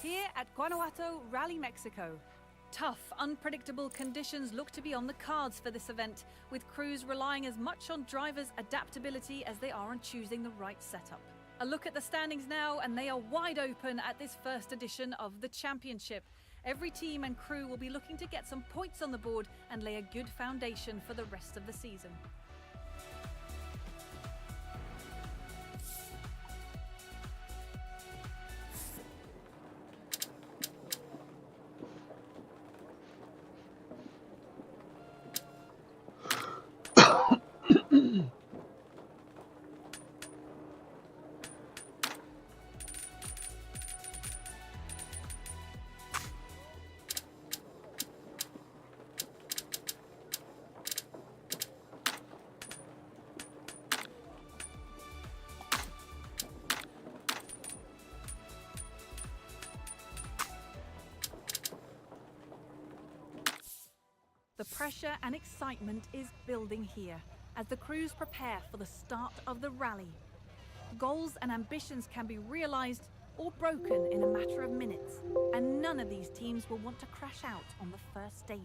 Here at Guanajuato Rally Mexico. Tough, unpredictable conditions look to be on the cards for this event, with crews relying as much on drivers' adaptability as they are on choosing the right setup. A look at the standings now, and they are wide open at this first edition of the championship. Every team and crew will be looking to get some points on the board and lay a good foundation for the rest of the season. The pressure and excitement is building here as the crews prepare for the start of the rally. Goals and ambitions can be realized or broken in a matter of minutes, and none of these teams will want to crash out on the first stage.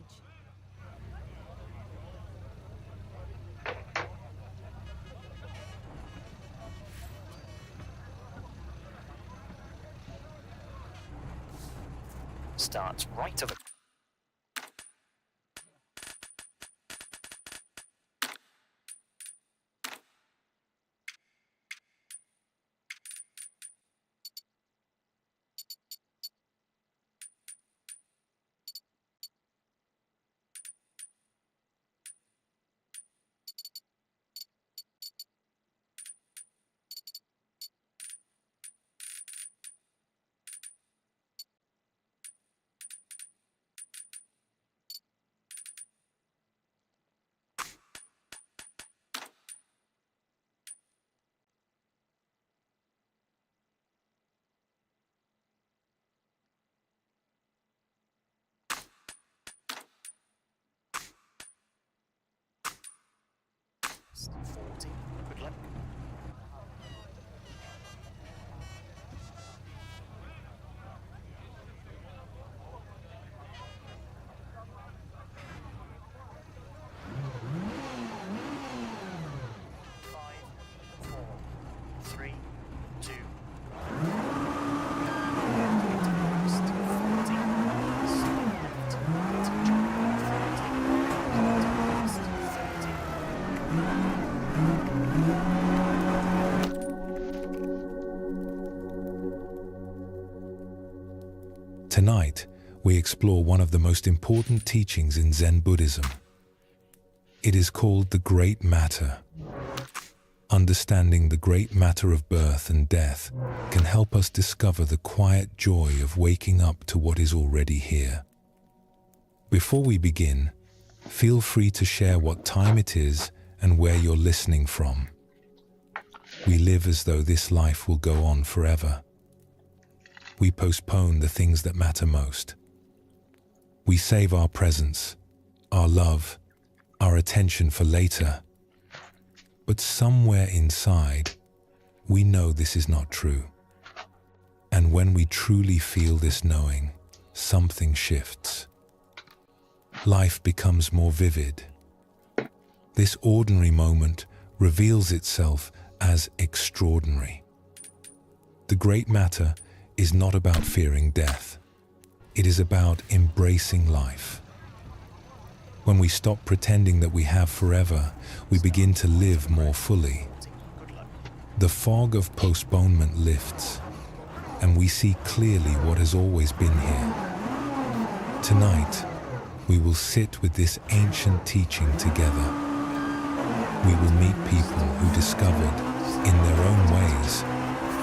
Starts right of it. Good luck. Tonight, we explore one of the most important teachings in Zen Buddhism. It is called the Great Matter. Understanding the great matter of birth and death can help us discover the quiet joy of waking up to what is already here. Before we begin, feel free to share what time it is and where you're listening from. We live as though this life will go on forever. We postpone the things that matter most. We save our presence, our love, our attention for later. But somewhere inside, we know this is not true. And when we truly feel this knowing, something shifts. Life becomes more vivid. This ordinary moment reveals itself as extraordinary. The great matter is not about fearing death. It is about embracing life. When we stop pretending that we have forever, we begin to live more fully. The fog of postponement lifts, and we see clearly what has always been here. Tonight, we will sit with this ancient teaching together. We will meet people who discovered, in their own ways,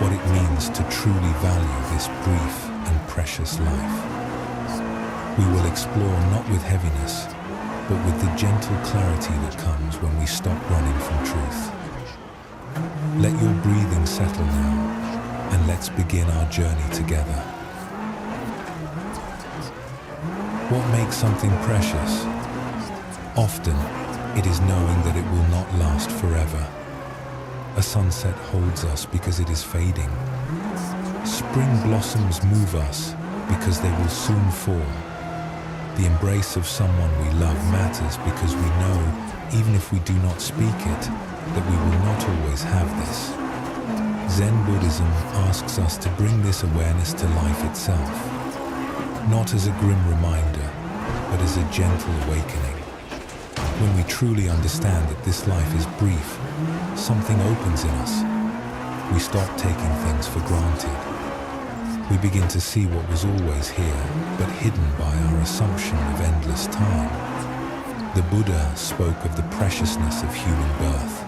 what it means to truly value this brief and precious life. We will explore not with heaviness, but with the gentle clarity that comes when we stop running from truth. Let your breathing settle now, and let's begin our journey together. What makes something precious? Often, it is knowing that it will not last forever. A sunset holds us because it is fading. Spring blossoms move us because they will soon fall. The embrace of someone we love matters because we know, even if we do not speak it, that we will not always have this. Zen Buddhism asks us to bring this awareness to life itself, not as a grim reminder, but as a gentle awakening. When we truly understand that this life is brief, something opens in us. We stop taking things for granted. We begin to see what was always here, but hidden by our assumption of endless time. The Buddha spoke of the preciousness of human birth.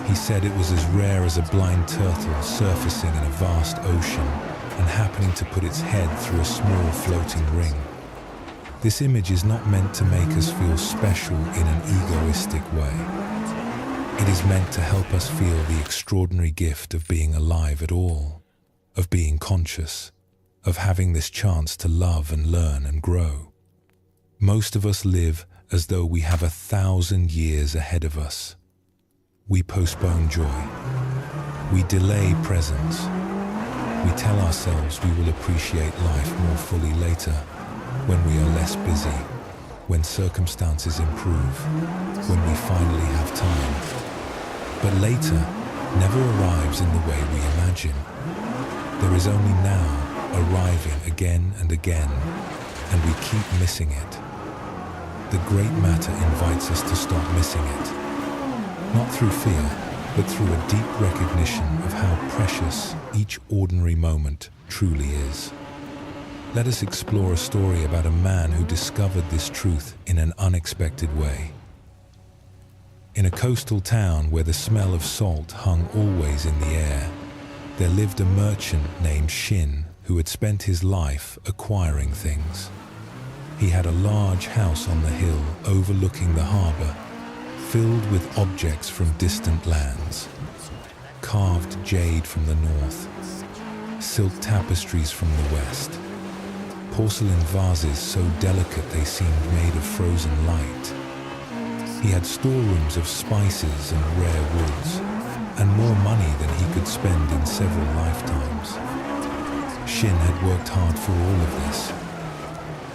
He said it was as rare as a blind turtle surfacing in a vast ocean and happening to put its head through a small floating ring. This image is not meant to make us feel special in an egoistic way. It is meant to help us feel the extraordinary gift of being alive at all, of being conscious, of having this chance to love and learn and grow. Most of us live as though we have 1,000 years ahead of us. We postpone joy. We delay presence. We tell ourselves we will appreciate life more fully later, when we are less busy, when circumstances improve, when we finally have time. But later never arrives in the way we imagine. There is only now arriving again and again, and we keep missing it. The great matter invites us to stop missing it. Not through fear, but through a deep recognition of how precious each ordinary moment truly is. Let us explore a story about a man who discovered this truth in an unexpected way. In a coastal town where the smell of salt hung always in the air, there lived a merchant named Shin who had spent his life acquiring things. He had a large house on the hill overlooking the harbor, filled with objects from distant lands. Carved jade from the north, silk tapestries from the west, porcelain vases so delicate they seemed made of frozen light. He had storerooms of spices and rare woods, and more money than he could spend in several lifetimes. Shin had worked hard for all of this.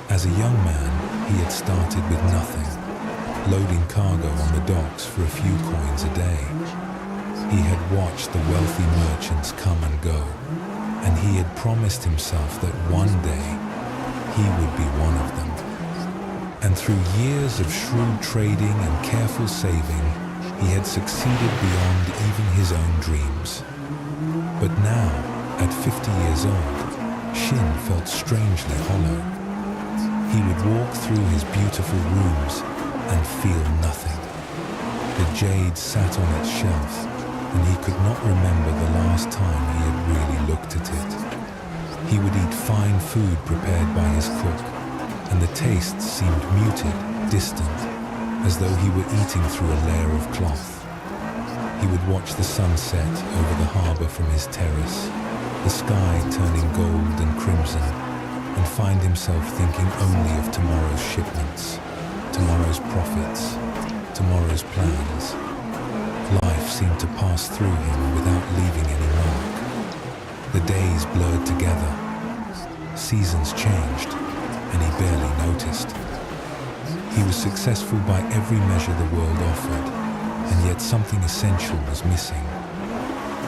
As a young man, he had started with nothing, loading cargo on the docks for a few coins a day. He had watched the wealthy merchants come and go, and he had promised himself that one day he would be one of them. And through years of shrewd trading and careful saving, he had succeeded beyond even his own dreams. But now, at 50 years old, Shin felt strangely hollow. He would walk through his beautiful rooms and feel nothing. The jade sat on its shelf, and he could not remember the last time he had really looked at it. He would eat fine food prepared by his cook, and the taste seemed muted, distant, as though he were eating through a layer of cloth. He would watch the sunset over the harbor from his terrace, the sky turning gold and crimson, and find himself thinking only of tomorrow's shipments, tomorrow's profits, tomorrow's plans. Life seemed to pass through him without leaving any mark. The days blurred together, seasons changed, and he barely noticed. He was successful by every measure the world offered, and yet something essential was missing.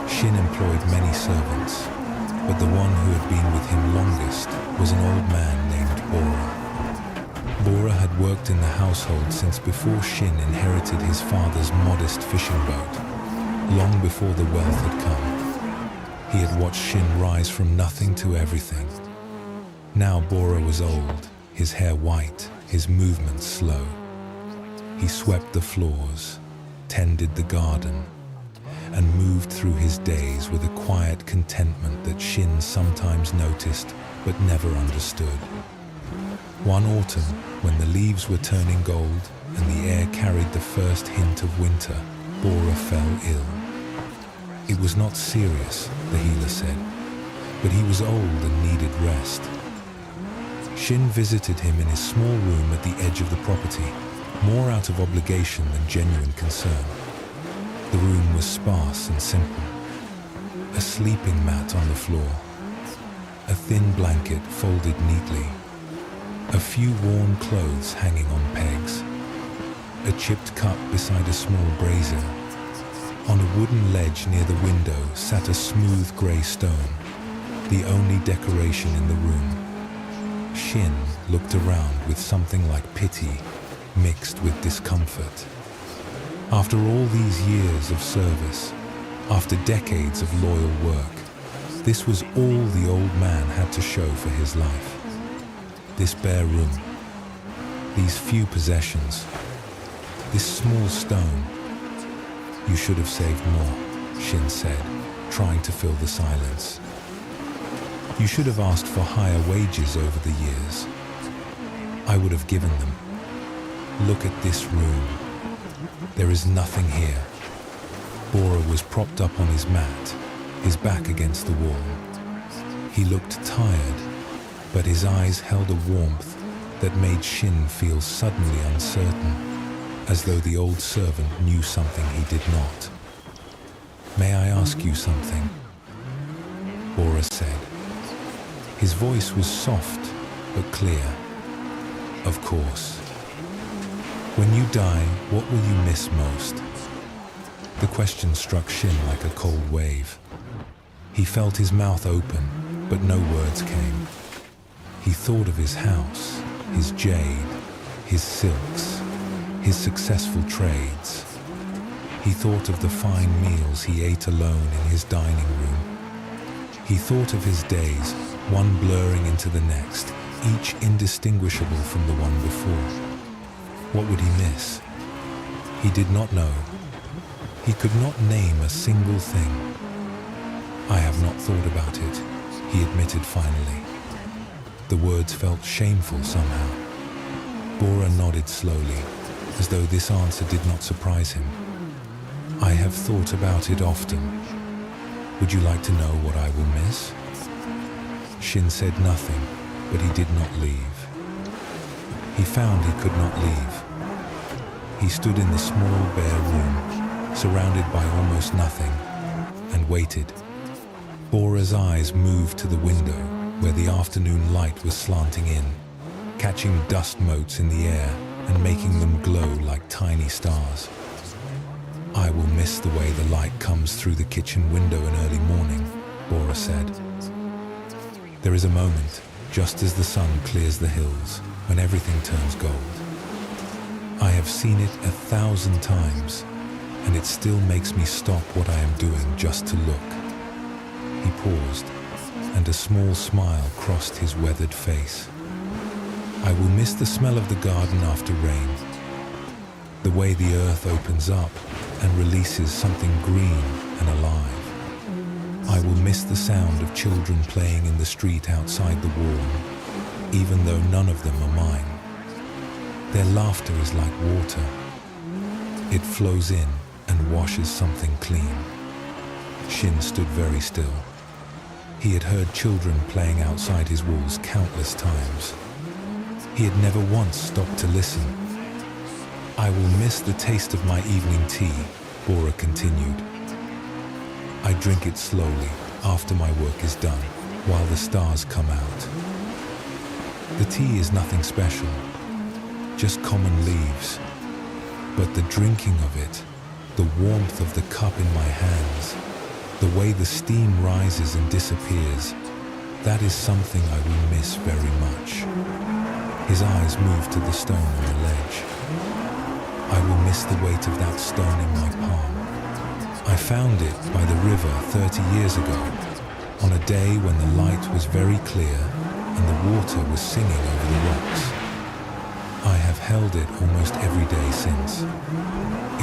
Shin employed many servants, but the one who had been with him longest was an old man named Bora. Bora had worked in the household since before Shin inherited his father's modest fishing boat, long before the wealth had come. He had watched Shin rise from nothing to everything. Now Bora was old, his hair white, his movements slow. He swept the floors, tended the garden, and moved through his days with a quiet contentment that Shin sometimes noticed but never understood. One autumn, when the leaves were turning gold and the air carried the first hint of winter, Bora fell ill. It was not serious, the healer said, but he was old and needed rest. Shin visited him in his small room at the edge of the property, more out of obligation than genuine concern. The room was sparse and simple. A sleeping mat on the floor. a thin blanket folded neatly, a few worn clothes hanging on pegs, a chipped cup beside a small brazier. On a wooden ledge near the window sat a smooth grey stone, the only decoration in the room. Shin looked around with something like pity mixed with discomfort. After all these years of service, after decades of loyal work, this was all the old man had to show for his life. This bare room, these few possessions, this small stone. You should have saved more, Shin said, trying to fill the silence. You should have asked for higher wages over the years. I would have given them. Look at this room. There is nothing here. Bora was propped up on his mat, his back against the wall. He looked tired, but his eyes held a warmth that made Shin feel suddenly uncertain, as though the old servant knew something he did not. May I ask you something? Bora said. His voice was soft but clear. Of course. When you die, what will you miss most? The question struck Shin like a cold wave. He felt his mouth open, but no words came. He thought of his house, his jade, his silks, his successful trades. He thought of the fine meals he ate alone in his dining room. He thought of his days, one blurring into the next, each indistinguishable from the one before. What would he miss? He did not know. He could not name a single thing. I have not thought about it, he admitted finally. The words felt shameful somehow. Bora nodded slowly, as though this answer did not surprise him. I have thought about it often. Would you like to know what I will miss? Shin said nothing, but he did not leave. He found he could not leave. He stood in the small, bare room, surrounded by almost nothing, and waited. Bora's eyes moved to the window, where the afternoon light was slanting in, catching dust motes in the air and making them glow like tiny stars. I will miss the way the light comes through the kitchen window in early morning, Bora said. There is a moment, just as the sun clears the hills, when everything turns gold. I have seen it 1,000 times, and it still makes me stop what I am doing just to look. He paused, and a small smile crossed his weathered face. I will miss the smell of the garden after rain, the way the earth opens up and releases something green and alive. I will miss the sound of children playing in the street outside the wall, even though none of them are mine. Their laughter is like water. It flows in and washes something clean. Shin stood very still. He had heard children playing outside his walls countless times. He had never once stopped to listen. I will miss the taste of my evening tea, Bora continued. I drink it slowly after my work is done, while the stars come out. The tea is nothing special, just common leaves. But the drinking of it, the warmth of the cup in my hands, the way the steam rises and disappears, that is something I will miss very much. His eyes moved to the stone on the ledge. I will miss the weight of that stone in my palm. I found it by the river 30 years ago, on a day when the light was very clear and the water was singing over the rocks. I have held it almost every day since.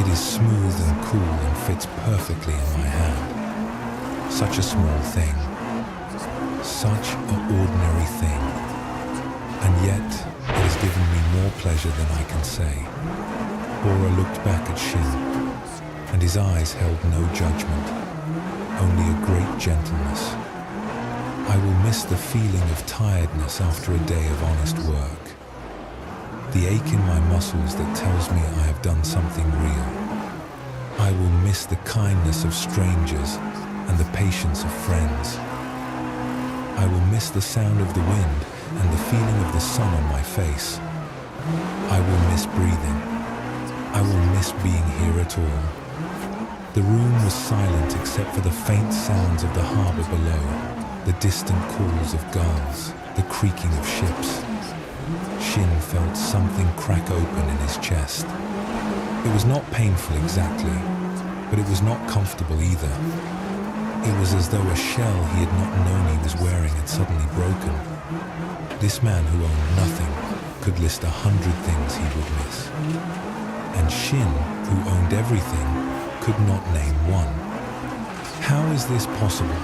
It is smooth and cool and fits perfectly in my hand. Such a small thing. Such an ordinary thing. And yet, it has given me more pleasure than I can say. Bora looked back at Shin, and his eyes held no judgment, only a great gentleness. I will miss the feeling of tiredness after a day of honest work. The ache in my muscles that tells me I have done something real. I will miss the kindness of strangers and the patience of friends. I will miss the sound of the wind and the feeling of the sun on my face. I will miss breathing. I will miss being here at all. The room was silent except for the faint sounds of the harbor below, the distant calls of gulls, the creaking of ships. Shin felt something crack open in his chest. It was not painful exactly, but it was not comfortable either. It was as though a shell he had not known he was wearing had suddenly broken. This man who owned nothing could list 100 things he would miss. And Shin, who owned everything, could not name one. How is this possible?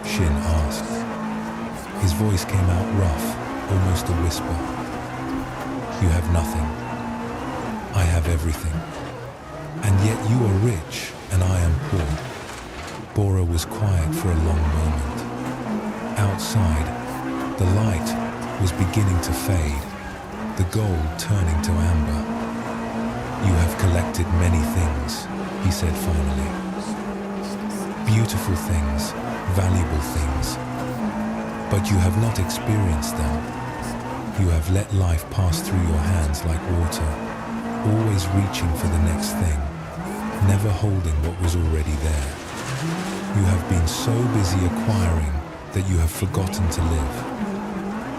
Shin asked. His voice came out rough, almost a whisper. You have nothing. I have everything. And yet you are rich and I am poor. Bora was quiet for a long moment. Outside, the light was beginning to fade, the gold turning to amber. You have collected many things, he said finally. Beautiful things, valuable things. But you have not experienced them. You have let life pass through your hands like water, always reaching for the next thing, never holding what was already there. You have been so busy acquiring that you have forgotten to live.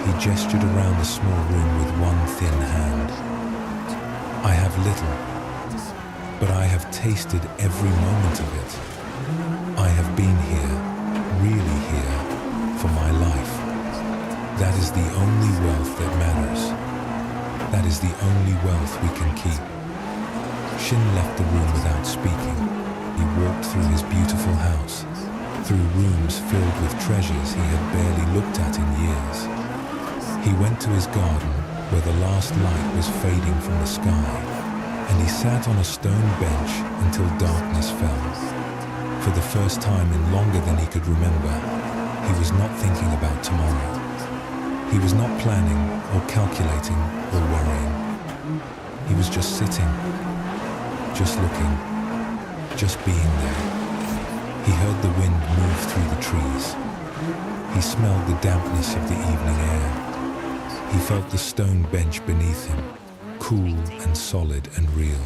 He gestured around the small room with one thin hand. I have little, but I have tasted every moment of it. I have been here, really here, for my life. That is the only wealth that matters. That is the only wealth we can keep. Shin left the room without speaking. He walked through his beautiful house, through rooms filled with treasures he had barely looked at in years. He went to his garden, where the last light was fading from the sky, and he sat on a stone bench until darkness fell. For the first time in longer than he could remember, he was not thinking about tomorrow. He was not planning or calculating or worrying. He was just sitting, just looking, just being there. He heard the wind move through the trees. He smelled the dampness of the evening air. He felt the stone bench beneath him, cool and solid and real.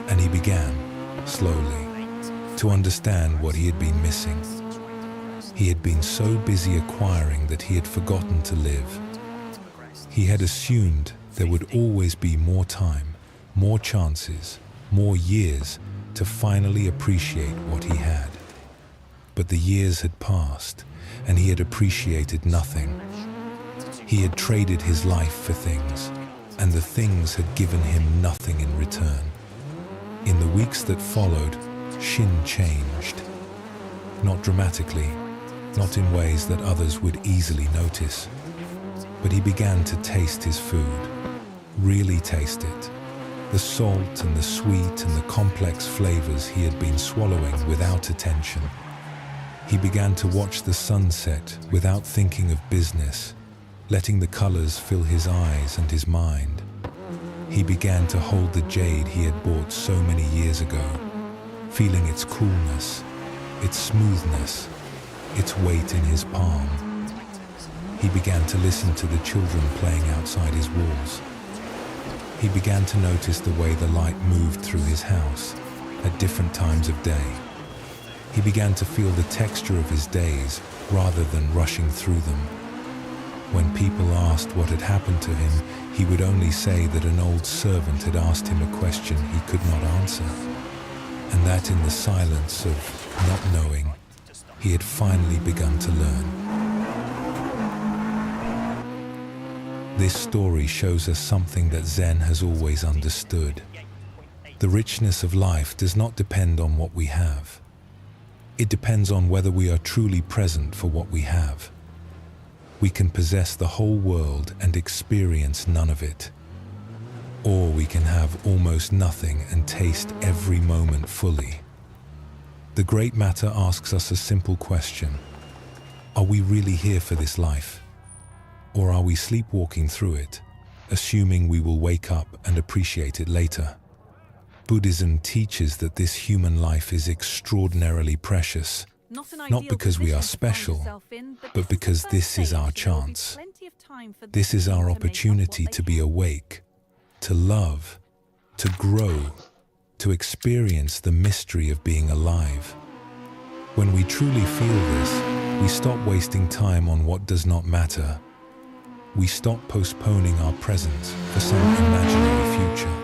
And he began, slowly, to understand what he had been missing. He had been so busy acquiring that he had forgotten to live. He had assumed there would always be more time, more chances, more years to finally appreciate what he had. But the years had passed, and he had appreciated nothing. He had traded his life for things, and the things had given him nothing in return. In the weeks that followed, Shin changed. Not dramatically, not in ways that others would easily notice. But he began to taste his food, really taste it. The salt and the sweet and the complex flavors he had been swallowing without attention. He began to watch the sunset without thinking of business, letting the colors fill his eyes and his mind. He began to hold the jade he had bought so many years ago, feeling its coolness, its smoothness, its weight in his palm. He began to listen to the children playing outside his walls. He began to notice the way the light moved through his house at different times of day. He began to feel the texture of his days rather than rushing through them. When people asked what had happened to him, he would only say that an old servant had asked him a question he could not answer, and that in the silence of not knowing, he had finally begun to learn. This story shows us something that Zen has always understood. The richness of life does not depend on what we have. It depends on whether we are truly present for what we have. We can possess the whole world and experience none of it. Or we can have almost nothing and taste every moment fully. The great matter asks us a simple question. Are we really here for this life? Or are we sleepwalking through it, assuming we will wake up and appreciate it later? Buddhism teaches that this human life is extraordinarily precious, Not because we are special, but because this is our chance. This is our opportunity to be awake, to love, to grow, to experience the mystery of being alive. When we truly feel this, we stop wasting time on what does not matter. We stop postponing our present for some imaginary future.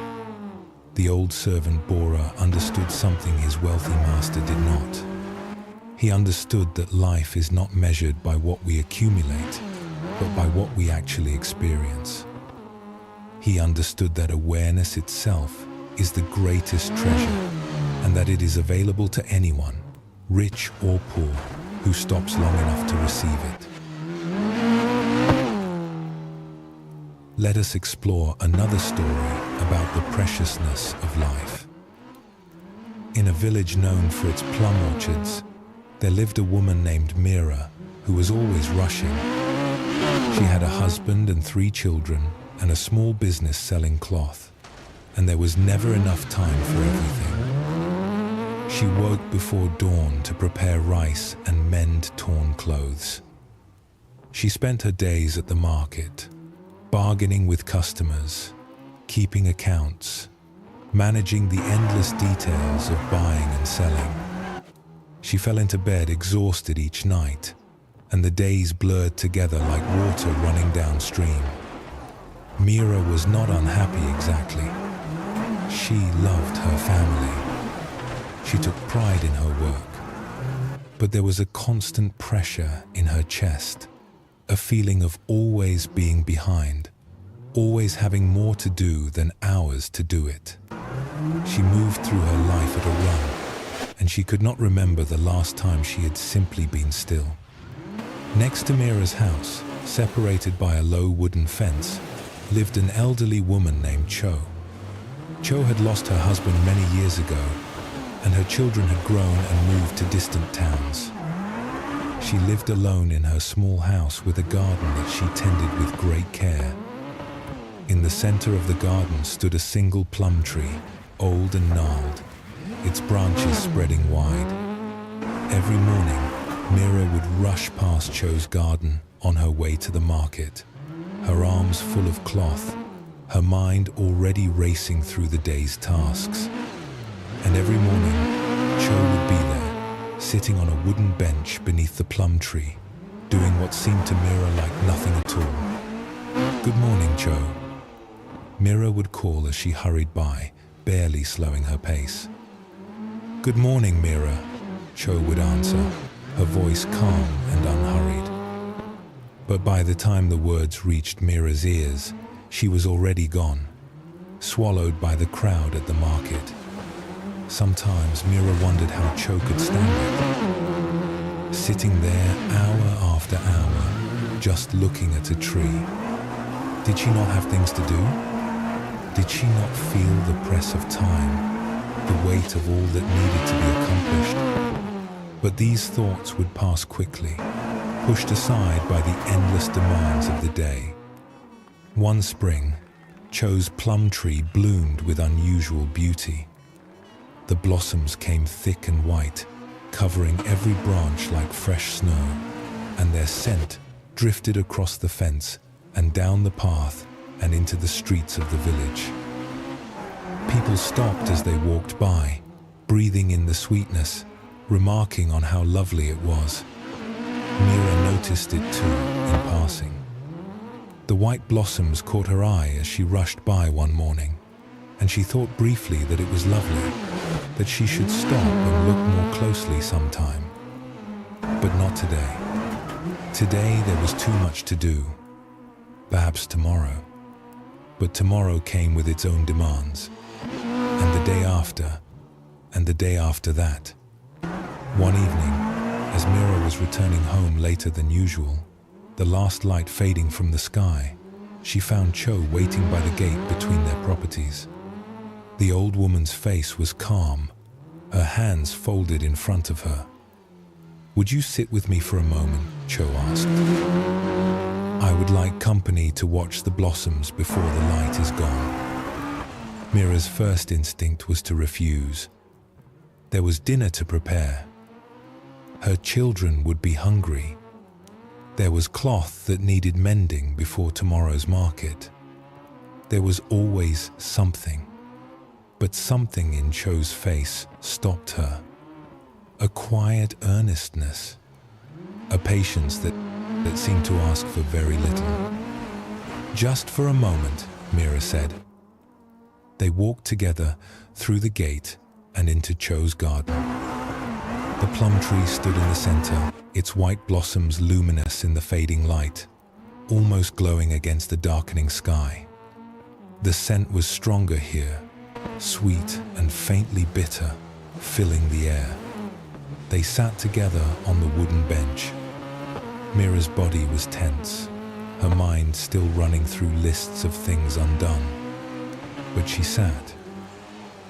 The old servant Bora understood something his wealthy master did not. He understood that life is not measured by what we accumulate, but by what we actually experience. He understood that awareness itself is the greatest treasure, and that it is available to anyone, rich or poor, who stops long enough to receive it. Let us explore another story about the preciousness of life. In a village known for its plum orchards, there lived a woman named Mira who was always rushing. She had a husband and 3 children and a small business selling cloth, and there was never enough time for everything. She woke before dawn to prepare rice and mend torn clothes. She spent her days at the market, bargaining with customers, keeping accounts, managing the endless details of buying and selling. She fell into bed exhausted each night, and the days blurred together like water running downstream. Mira was not unhappy exactly. She loved her family. She took pride in her work. But there was a constant pressure in her chest, a feeling of always being behind, always having more to do than hours to do it. She moved through her life at a run, and she could not remember the last time she had simply been still. Next to Mira's house, separated by a low wooden fence, lived an elderly woman named Cho. Cho had lost her husband many years ago, and her children had grown and moved to distant towns. She lived alone in her small house with a garden that she tended with great care. In the center of the garden stood a single plum tree, old and gnarled, its branches spreading wide. Every morning, Mira would rush past Cho's garden on her way to the market, her arms full of cloth, her mind already racing through the day's tasks. And every morning, Cho would be there, sitting on a wooden bench beneath the plum tree, doing what seemed to Mira like nothing at all. "Good morning, Cho," Mira would call as she hurried by, barely slowing her pace. "Good morning, Mira," Cho would answer, her voice calm and unhurried. But by the time the words reached Mira's ears, she was already gone, swallowed by the crowd at the market. Sometimes Mira wondered how Cho could stand it, sitting there hour after hour, just looking at a tree. Did she not have things to do? Did she not feel the press of time, the weight of all that needed to be accomplished? But these thoughts would pass quickly, pushed aside by the endless demands of the day. One spring, Cho's plum tree bloomed with unusual beauty. The blossoms came thick and white, covering every branch like fresh snow, and their scent drifted across the fence and down the path and into the streets of the village. People stopped as they walked by, breathing in the sweetness, remarking on how lovely it was. Mira noticed it too, in passing. The white blossoms caught her eye as she rushed by one morning, and she thought briefly that it was lovely, that she should stop and look more closely sometime. But not today. Today there was too much to do. Perhaps tomorrow. But tomorrow came with its own demands. And the day after, and the day after that. One evening, as Mira was returning home later than usual, the last light fading from the sky, she found Cho waiting by the gate between their properties. The old woman's face was calm, her hands folded in front of her. "Would you sit with me for a moment?" Cho asked. "I would like company to watch the blossoms before the light is gone." Mira's first instinct was to refuse. There was dinner to prepare. Her children would be hungry. There was cloth that needed mending before tomorrow's market. There was always something. But something in Cho's face stopped her. A quiet earnestness. A patience that seemed to ask for very little. Just for a moment, Mira said. They walked together through the gate and into Cho's garden. The plum tree stood in the center, its white blossoms luminous in the fading light, almost glowing against the darkening sky. The scent was stronger here, sweet and faintly bitter, filling the air. They sat together on the wooden bench. Mira's body was tense, her mind still running through lists of things undone. But she sat.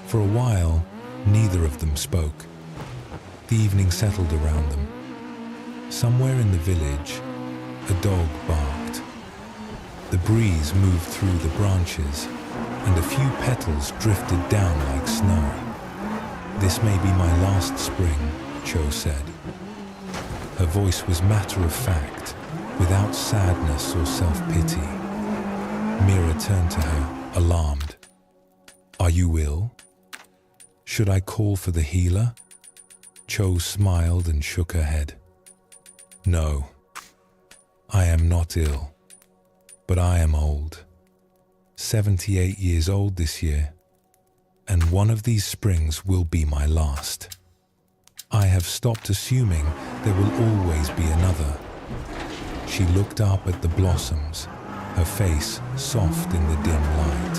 For a while, neither of them spoke. The evening settled around them. Somewhere in the village, a dog barked. The breeze moved through the branches, and a few petals drifted down like snow. This may be my last spring, Cho said. Her voice was matter-of-fact, without sadness or self-pity. Mira turned to her, alarmed. Are you ill? Should I call for the healer? Cho smiled and shook her head. No, I am not ill, but I am old. 78 years old this year, and one of these springs will be my last. I have stopped assuming there will always be another. She looked up at the blossoms, her face soft in the dim light.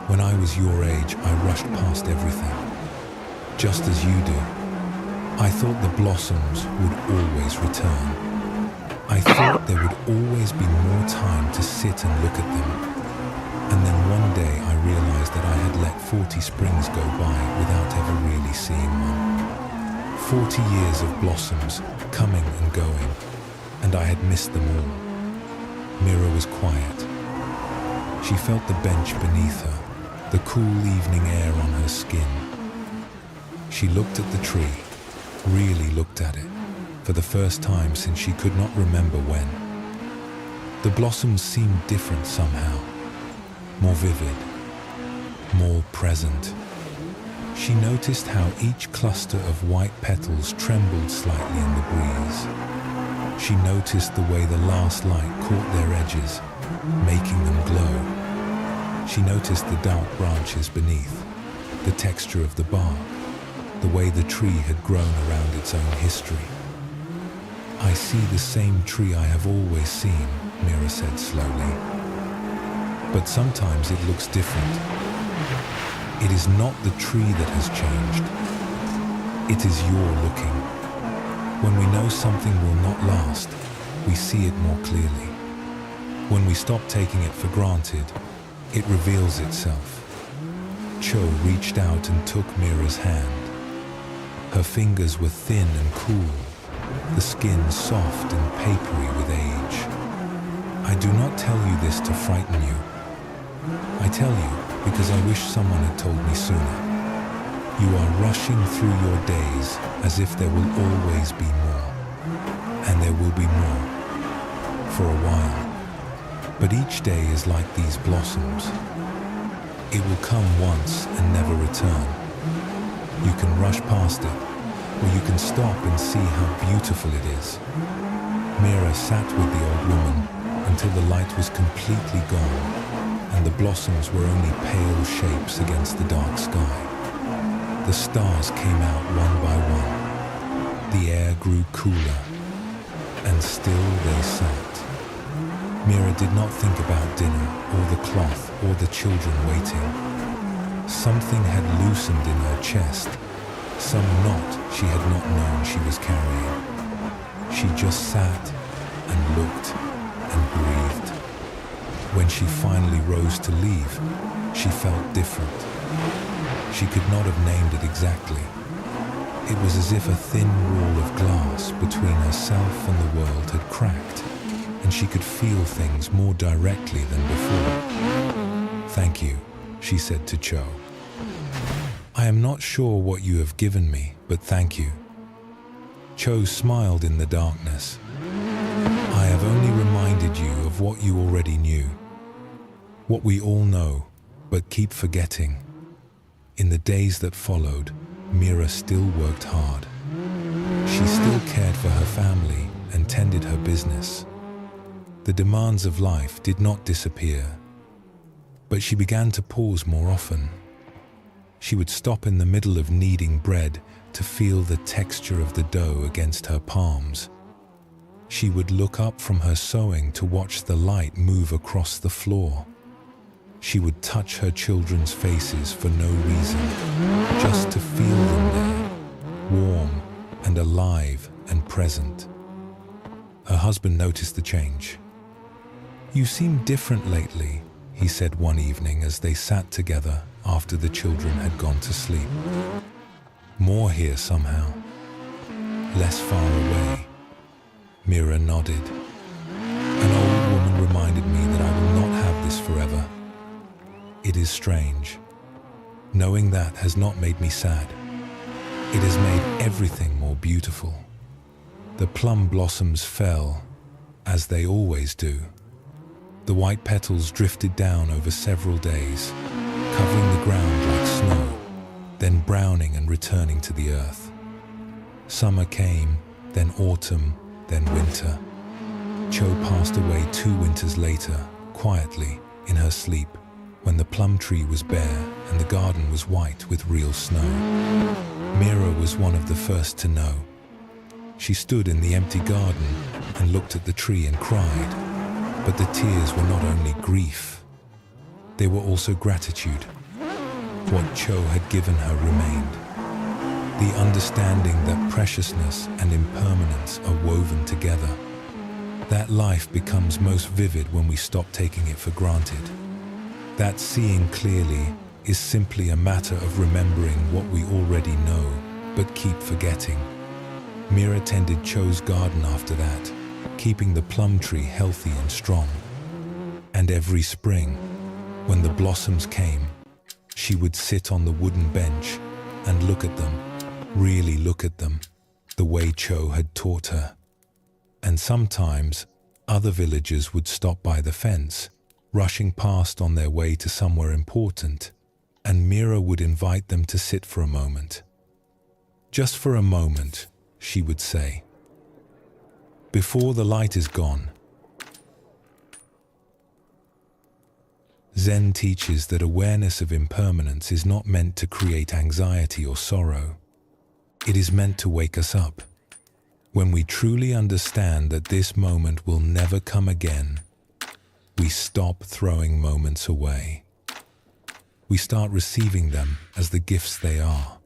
When I was your age, I rushed past everything, just as you do. I thought the blossoms would always return. I thought there would always be more time to sit and look at them. And then one day I realized that I had let 40 springs go by without ever really seeing one. 40 years of blossoms coming and going, and I had missed them all. Mira was quiet. She felt the bench beneath her, the cool evening air on her skin. She looked at the tree, really looked at it, for the first time since she could not remember when. The blossoms seemed different somehow, more vivid, more present. She noticed how each cluster of white petals trembled slightly in the breeze. She noticed the way the last light caught their edges, making them glow. She noticed the dark branches beneath, the texture of the bark, the way the tree had grown around its own history. I see the same tree I have always seen, Mira said slowly. But sometimes it looks different. It is not the tree that has changed. It is your looking. When we know something will not last, we see it more clearly. When we stop taking it for granted, it reveals itself. Cho reached out and took Mira's hand. Her fingers were thin and cool, the skin soft and papery with age. I do not tell you this to frighten you. I tell you because I wish someone had told me sooner. You are rushing through your days as if there will always be more. And there will be more. For a while. But each day is like these blossoms. It will come once and never return. You can rush past it, or you can stop and see how beautiful it is. Mira sat with the old woman until the light was completely gone, and the blossoms were only pale shapes against the dark sky. The stars came out one by one. The air grew cooler, and still they sat. Mira did not think about dinner, or the cloth, or the children waiting. Something had loosened in her chest, some knot she had not known she was carrying. She just sat and looked and breathed. When she finally rose to leave, she felt different. She could not have named it exactly. It was as if a thin wall of glass between herself and the world had cracked, and she could feel things more directly than before. Thank you, she said to Cho. I am not sure what you have given me, but thank you. Cho smiled in the darkness. I have only reminded you of what you already knew. What we all know, but keep forgetting. In the days that followed, Mira still worked hard. She still cared for her family and tended her business. The demands of life did not disappear, but she began to pause more often. She would stop in the middle of kneading bread to feel the texture of the dough against her palms. She would look up from her sewing to watch the light move across the floor. She would touch her children's faces for no reason, just to feel them there, warm and alive and present. Her husband noticed the change. "You seem different lately," he said one evening as they sat together after the children had gone to sleep. "More here somehow. Less far away." Mira nodded. "An old woman reminded me that I will not have this forever. It is strange. Knowing that has not made me sad. It has made everything more beautiful." The plum blossoms fell, as they always do. The white petals drifted down over several days, covering the ground like snow, then browning and returning to the earth. Summer came, then autumn, then winter. Cho passed away 2 winters later, quietly, in her sleep, when the plum tree was bare and the garden was white with real snow. Mira was one of the first to know. She stood in the empty garden and looked at the tree and cried. But the tears were not only grief, they were also gratitude. What Cho had given her remained. The understanding that preciousness and impermanence are woven together. That life becomes most vivid when we stop taking it for granted. That seeing clearly is simply a matter of remembering what we already know, but keep forgetting. Mira tended Cho's garden after that, keeping the plum tree healthy and strong. And every spring, when the blossoms came, she would sit on the wooden bench and look at them, really look at them, the way Cho had taught her. And sometimes, other villagers would stop by the fence, rushing past on their way to somewhere important, and Mira would invite them to sit for a moment. "Just for a moment," she would say, "before the light is gone." Zen teaches that awareness of impermanence is not meant to create anxiety or sorrow. It is meant to wake us up. When we truly understand that this moment will never come again, we stop throwing moments away. We start receiving them as the gifts they are.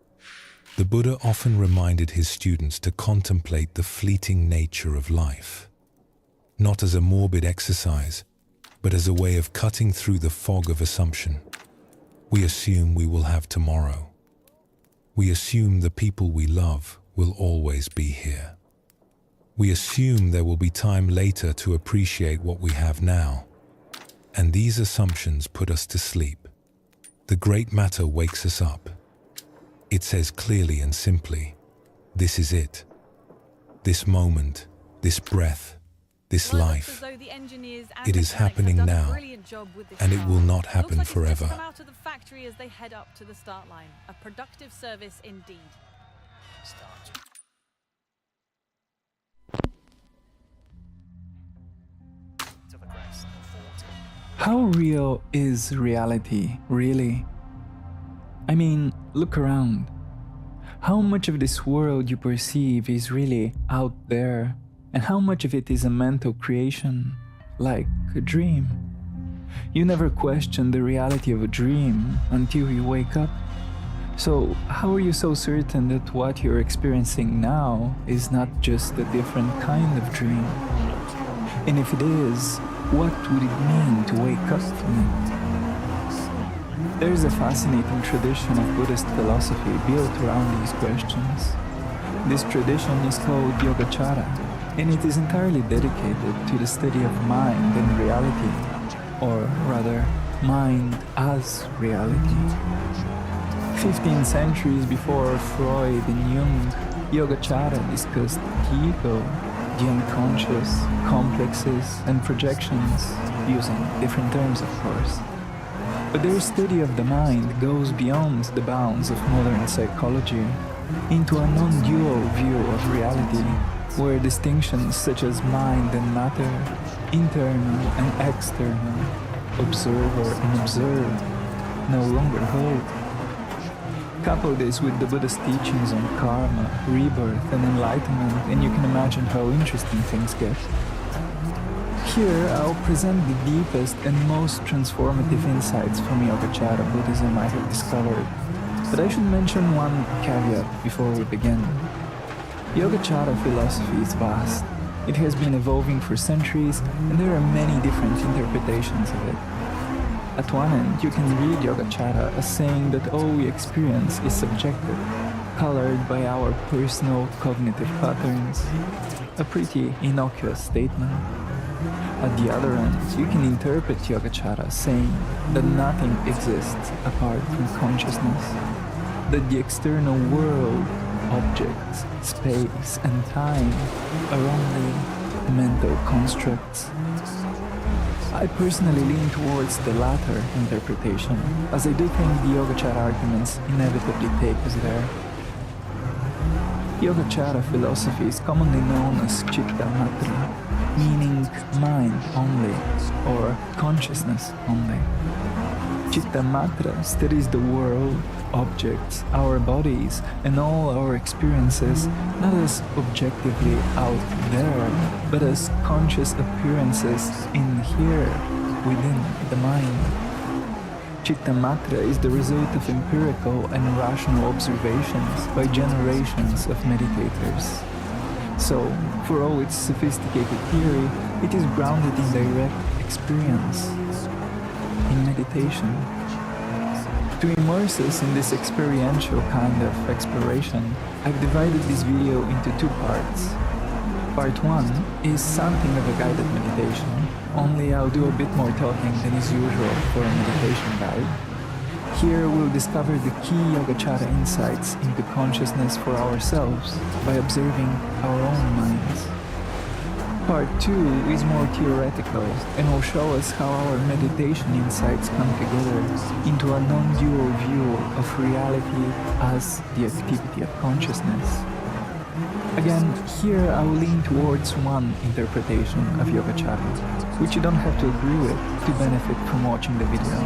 The Buddha often reminded his students to contemplate the fleeting nature of life, not as a morbid exercise, but as a way of cutting through the fog of assumption. We assume we will have tomorrow. We assume the people we love will always be here. We assume there will be time later to appreciate what we have now. And these assumptions put us to sleep. The great matter wakes us up. It says clearly and simply, this is it. This moment, this breath, this life. It is happening now, and it will not happen forever. Come out of the factory as they head up to the start line. A productive service indeed. Start. To the crest, 40. How real is reality, really? I mean, look around. How much of this world you perceive is really out there, and how much of it is a mental creation, like a dream? You never question the reality of a dream until you wake up. So how are you so certain that what you're experiencing now is not just a different kind of dream? And if it is, what would it mean to wake up from it? There is a fascinating tradition of Buddhist philosophy built around these questions. This tradition is called Yogacara, and it is entirely dedicated to the study of mind and reality, or rather, mind as reality. 15 centuries before Freud and Jung, Yogacara discussed the ego, the unconscious, complexes and projections, using different terms of course. But their study of the mind goes beyond the bounds of modern psychology into a non-dual view of reality, where distinctions such as mind and matter, internal and external, observer and observed, no longer hold. Couple this with the Buddha's teachings on karma, rebirth and enlightenment, and you can imagine how interesting things get. Here I'll present the deepest and most transformative insights from Yogacara Buddhism I have discovered. But I should mention one caveat before we begin. Yogacara philosophy is vast. It has been evolving for centuries, and there are many different interpretations of it. At one end, you can read Yogacara as saying that all we experience is subjective, colored by our personal cognitive patterns. A pretty innocuous statement. At the other end, you can interpret Yogacara saying that nothing exists apart from consciousness, that the external world, objects, space, and time are only mental constructs. I personally lean towards the latter interpretation, as I do think the Yogacara arguments inevitably take us there. Yogacara philosophy is commonly known as Chitta Matra, meaning mind only, or consciousness only. Chitta Matra studies the world, objects, our bodies, and all our experiences not as objectively out there, but as conscious appearances in here, within the mind. Chitta Matra is the result of empirical and rational observations by generations of meditators. So, for all its sophisticated theory, it is grounded in direct experience, in meditation. To immerse us in this experiential kind of exploration, I've divided this video into two parts. Part 1 is something of a guided meditation, only I'll do a bit more talking than is usual for a meditation guide. Here we'll discover the key Yogacara insights into consciousness for ourselves by observing our own minds. Part 2 is more theoretical and will show us how our meditation insights come together into a non-dual view of reality as the activity of consciousness. Again, here I will lean towards one interpretation of Yogacara, which you don't have to agree with to benefit from watching the video.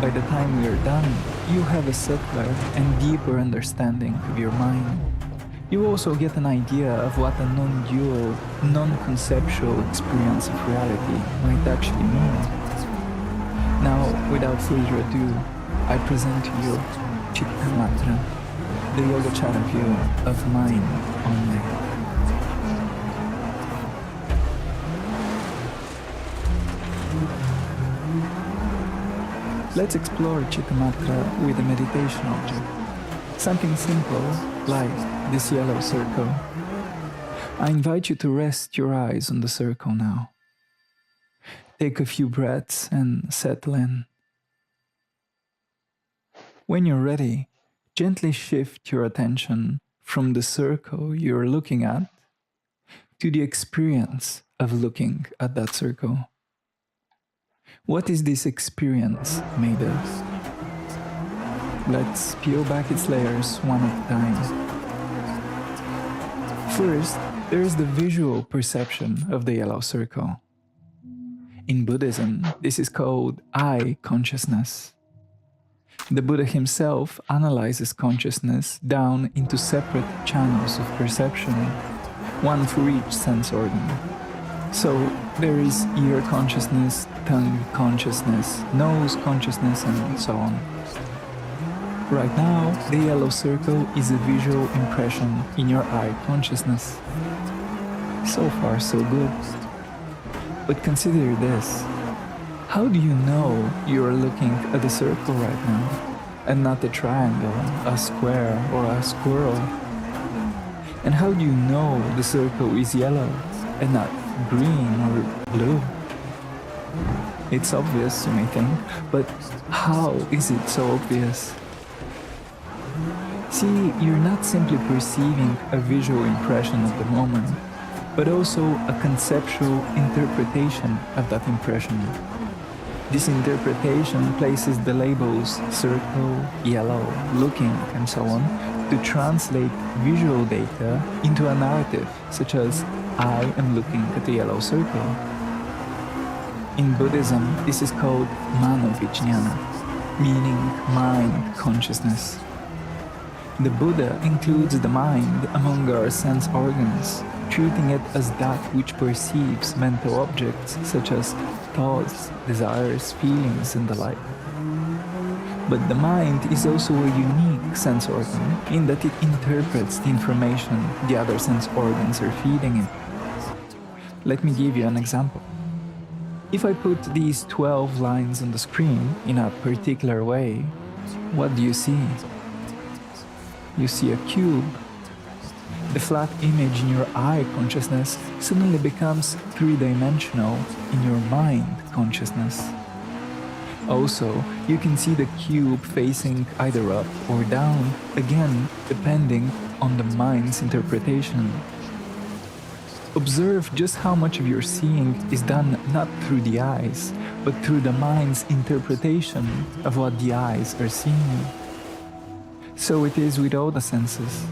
By the time we are done, you have a subtler and deeper understanding of your mind. You also get an idea of what a non-dual, non-conceptual experience of reality might actually mean. Now, without further ado, I present to you Chitta Matra, the Yogacara view of mind only. Let's explore Chitta Matra with a meditation object. Something simple, like this yellow circle. I invite you to rest your eyes on the circle now. Take a few breaths and settle in. When you're ready, gently shift your attention from the circle you're looking at to the experience of looking at that circle. What is this experience made of? Let's peel back its layers one at a time. First, there is the visual perception of the yellow circle. In Buddhism, this is called eye consciousness. The Buddha himself analyzes consciousness down into separate channels of perception, one for each sense organ. So there is ear consciousness, tongue consciousness, nose consciousness, and so on. Right now, the yellow circle is a visual impression in your eye consciousness. So far, so good. But consider this. How do you know you are looking at the circle right now, and not a triangle, a square, or a squirrel? And how do you know the circle is yellow, and not green or blue? It's obvious, you may think, but how is it so obvious? See, you're not simply perceiving a visual impression of the moment, but also a conceptual interpretation of that impression. This interpretation places the labels circle, yellow, looking, and so on to translate visual data into a narrative, such as I am looking at a yellow circle. In Buddhism, this is called mano-vijñāna, meaning mind consciousness. The Buddha includes the mind among our sense organs, treating it as that which perceives mental objects such as thoughts, desires, feelings, and the like. But the mind is also a unique sense organ in that it interprets the information the other sense organs are feeding it. Let me give you an example. If I put these 12 lines on the screen in a particular way, what do you see? You see a cube. The flat image in your eye consciousness suddenly becomes three-dimensional in your mind consciousness. Also, you can see the cube facing either up or down, again depending on the mind's interpretation. Observe just how much of your seeing is done not through the eyes, but through the mind's interpretation of what the eyes are seeing. So it is with all the senses.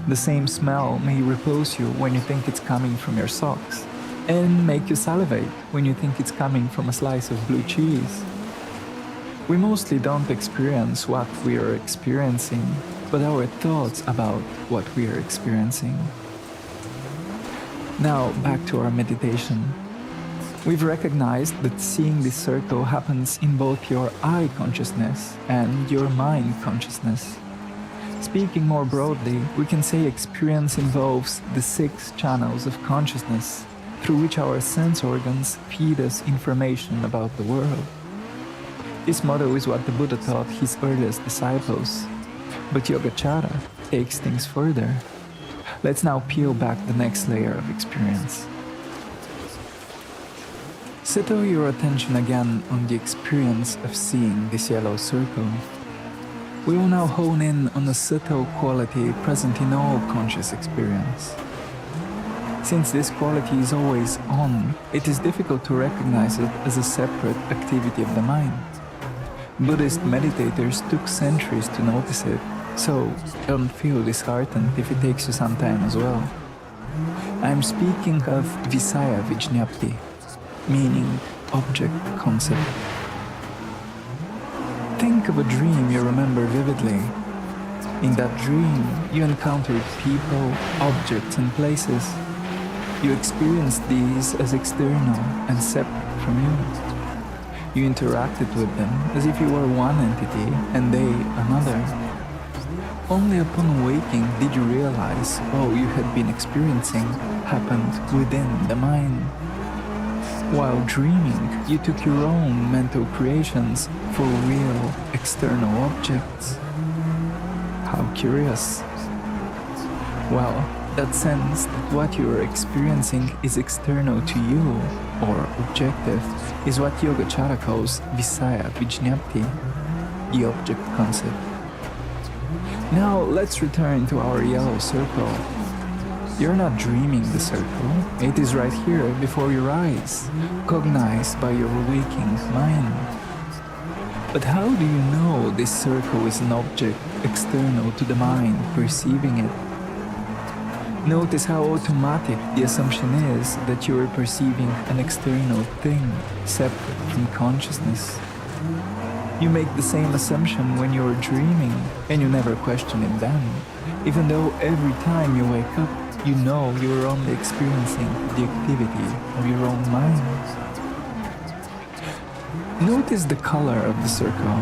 The same smell may repulse you when you think it's coming from your socks, and make you salivate when you think it's coming from a slice of blue cheese. We mostly don't experience what we are experiencing, but our thoughts about what we are experiencing. Now, back to our meditation. We've recognized that seeing this circle happens in both your eye consciousness and your mind consciousness. Speaking more broadly, we can say experience involves the 6 channels of consciousness through which our sense organs feed us information about the world. This motto is what the Buddha taught his earliest disciples, but Yogacara takes things further. Let's now peel back the next layer of experience. Settle your attention again on the experience of seeing this yellow circle. We will now hone in on a subtle quality present in all conscious experience. Since this quality is always on, it is difficult to recognize it as a separate activity of the mind. Buddhist meditators took centuries to notice it, so don't feel disheartened if it takes you some time as well. I'm speaking of Visaya Vijñapti, meaning object concept. Think of a dream you remember vividly. In that dream, you encountered people, objects, and places. You experienced these as external and separate from you. You interacted with them as if you were one entity and they another. Only upon waking did you realize all you had been experiencing happened within the mind. While dreaming, you took your own mental creations for real external objects. How curious. Well, that sense that what you are experiencing is external to you, or objective, is what Yogacara calls Visaya Vijñapti, the object concept. Now let's return to our yellow circle. You're not dreaming the circle, it is right here before your eyes, cognized by your waking mind. But how do you know this circle is an object external to the mind perceiving it? Notice how automatic the assumption is that you are perceiving an external thing, separate from consciousness. You make the same assumption when you are dreaming, and you never question it then, even though every time you wake up, you know you are only experiencing the activity of your own mind. Notice the color of the circle.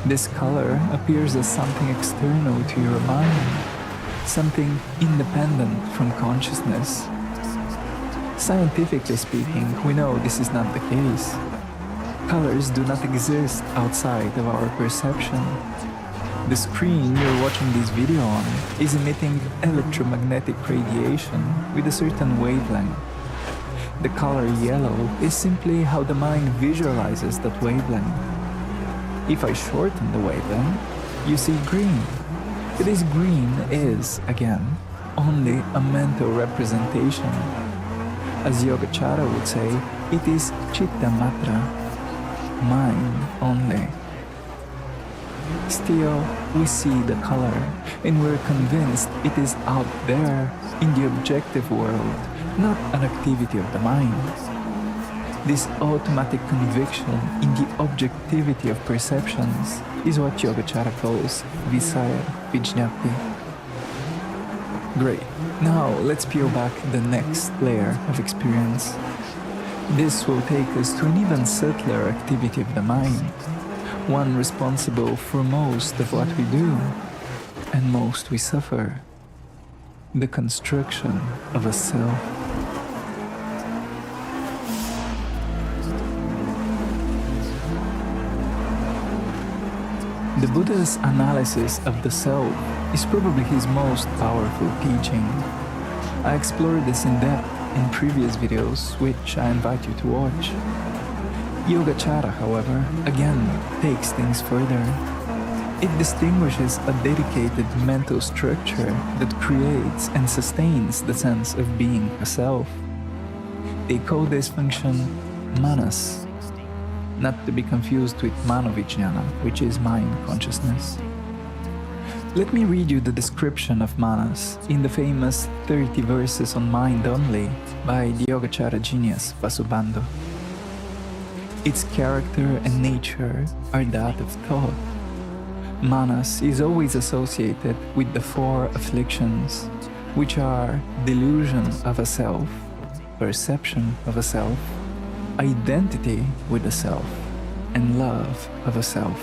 This color appears as something external to your mind, something independent from consciousness. Scientifically speaking, we know this is not the case. Colors do not exist outside of our perception. The screen you're watching this video on is emitting electromagnetic radiation with a certain wavelength. The color yellow is simply how the mind visualizes that wavelength. If I shorten the wavelength, you see green. This green is, again, only a mental representation. As Yogacara would say, it is chitta matra, mind only. Still, we see the color, and we're convinced it is out there in the objective world, not an activity of the mind. This automatic conviction in the objectivity of perceptions is what Yogacara calls Visaya Vijñāti. Great. Now let's peel back the next layer of experience. This will take us to an even subtler activity of the mind, one responsible for most of what we do and most we suffer: the construction of a self. The Buddha's analysis of the self is probably his most powerful teaching. I explored this in depth in previous videos, which I invite you to watch. Yogacara, however, again takes things further. It distinguishes a dedicated mental structure that creates and sustains the sense of being a self. They call this function manas, not to be confused with manovijñāna, which is mind consciousness. Let me read you the description of manas in the famous 30 verses on mind only by the Yogacara genius Vasubandhu. Its character and nature are that of thought. Manas is always associated with the four afflictions, which are delusion of a self, perception of a self, identity with the self, and love of a self,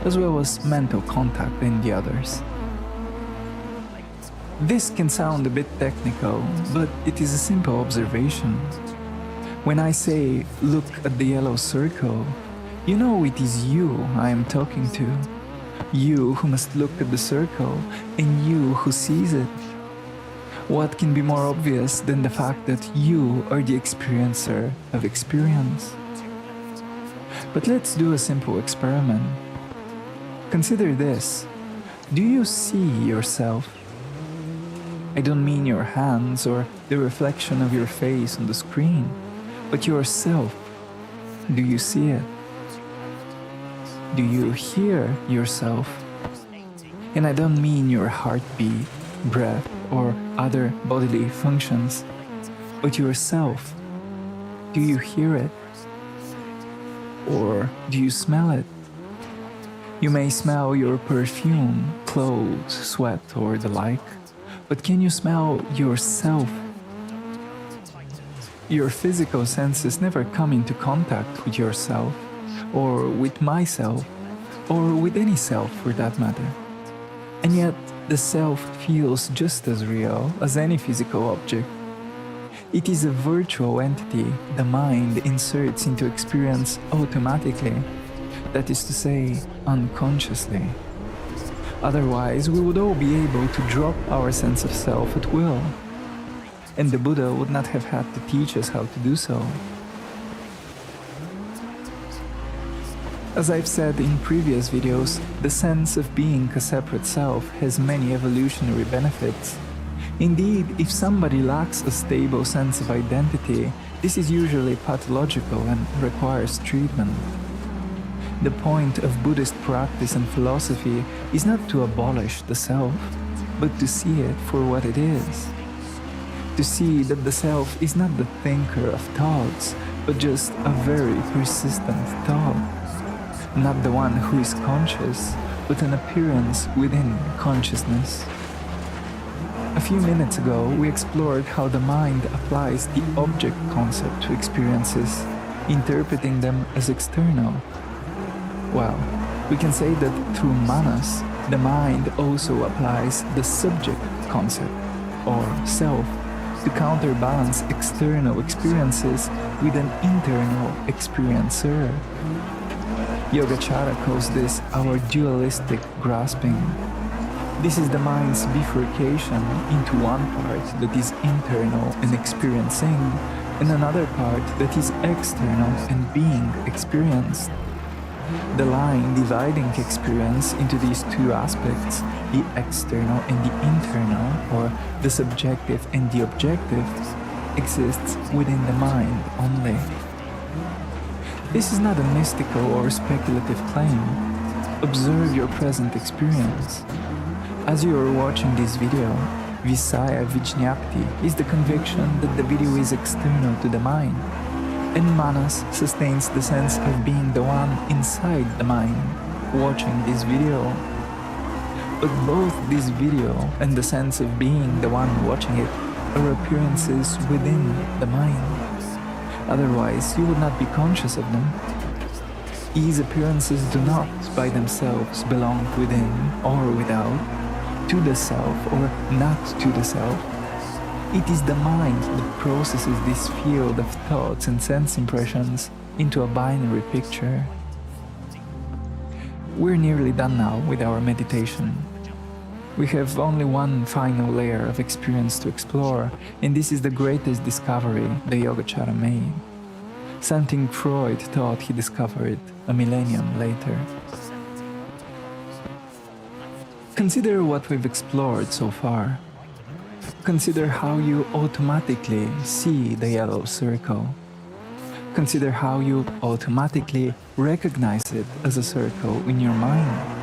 as well as mental contact in the others. This can sound a bit technical, but it is a simple observation. When I say, look at the yellow circle, you know it is you I am talking to. You who must look at the circle, and you who sees it. What can be more obvious than the fact that you are the experiencer of experience? But let's do a simple experiment. Consider this. Do you see yourself? I don't mean your hands or the reflection of your face on the screen, but yourself. Do you see it? Do you hear yourself? And I don't mean your heartbeat, breath, or other bodily functions, but yourself. Do you hear it? Or do you smell it? You may smell your perfume, clothes, sweat, or the like, but can you smell yourself? Your physical senses never come into contact with yourself, or with myself, or with any self for that matter. And yet, the self feels just as real as any physical object. It is a virtual entity the mind inserts into experience automatically, that is to say, unconsciously. Otherwise, we would all be able to drop our sense of self at will, and the Buddha would not have had to teach us how to do so. As I've said in previous videos, the sense of being a separate self has many evolutionary benefits. Indeed, if somebody lacks a stable sense of identity, this is usually pathological and requires treatment. The point of Buddhist practice and philosophy is not to abolish the self, but to see it for what it is. To see that the self is not the thinker of thoughts, but just a very persistent thought. Not the one who is conscious, but an appearance within consciousness. A few minutes ago, we explored how the mind applies the object concept to experiences, interpreting them as external. Well, we can say that through manas, the mind also applies the subject concept, or self, to counterbalance external experiences with an internal experiencer. Yogacara calls this our dualistic grasping. This is the mind's bifurcation into one part that is internal and experiencing, and another part that is external and being experienced. The line dividing experience into these two aspects, the external and the internal, or the subjective and the objective, exists within the mind only. This is not a mystical or speculative claim. Observe your present experience. As you are watching this video, Visaya Vijñapti is the conviction that the video is external to the mind, and Manas sustains the sense of being the one inside the mind, watching this video. But both this video and the sense of being the one watching it are appearances within the mind. Otherwise, you would not be conscious of them. These appearances do not, by themselves, belong within or without, to the self or not to the self. It is the mind that processes this field of thoughts and sense impressions into a binary picture. We're nearly done now with our meditation. We have only one final layer of experience to explore, and this is the greatest discovery the Yogacara made. Something Freud thought he discovered a millennium later. Consider what we've explored so far. Consider how you automatically see the yellow circle. Consider how you automatically recognize it as a circle in your mind.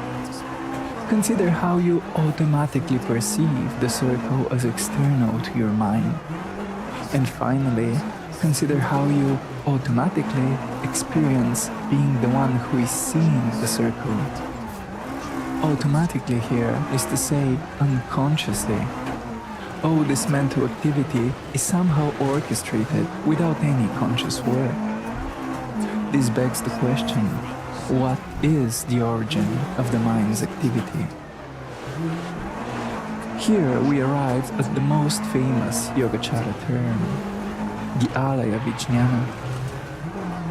Consider how you automatically perceive the circle as external to your mind. And finally, consider how you automatically experience being the one who is seeing the circle. Automatically here is to say unconsciously. Oh, this mental activity is somehow orchestrated without any conscious work. This begs the question, what is the origin of the mind's activity? Here we arrive at the most famous Yogacara term, the Alaya Vijñana.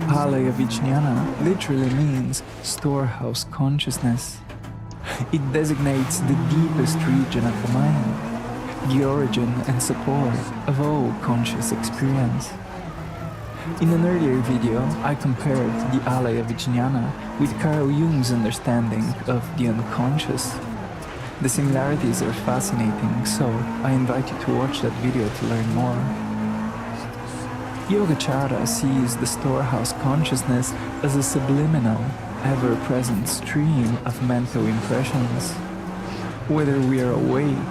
Alaya Vijñana literally means storehouse consciousness. It designates the deepest region of the mind, the origin and support of all conscious experience. In an earlier video, I compared the Alaya Vijñana with Carl Jung's understanding of the unconscious. The similarities are fascinating, so I invite you to watch that video to learn more. Yogacara sees the storehouse consciousness as a subliminal, ever-present stream of mental impressions. Whether we are awake,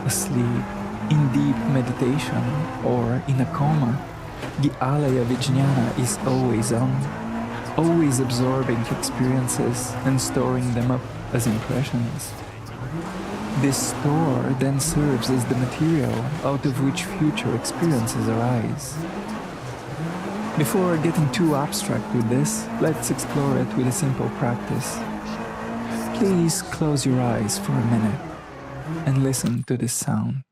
asleep, in deep meditation, or in a coma, the Alaya Vijñana is always on, always absorbing experiences and storing them up as impressions. This store then serves as the material out of which future experiences arise. Before getting too abstract with this, let's explore it with a simple practice. Please close your eyes for a minute and listen to this sound.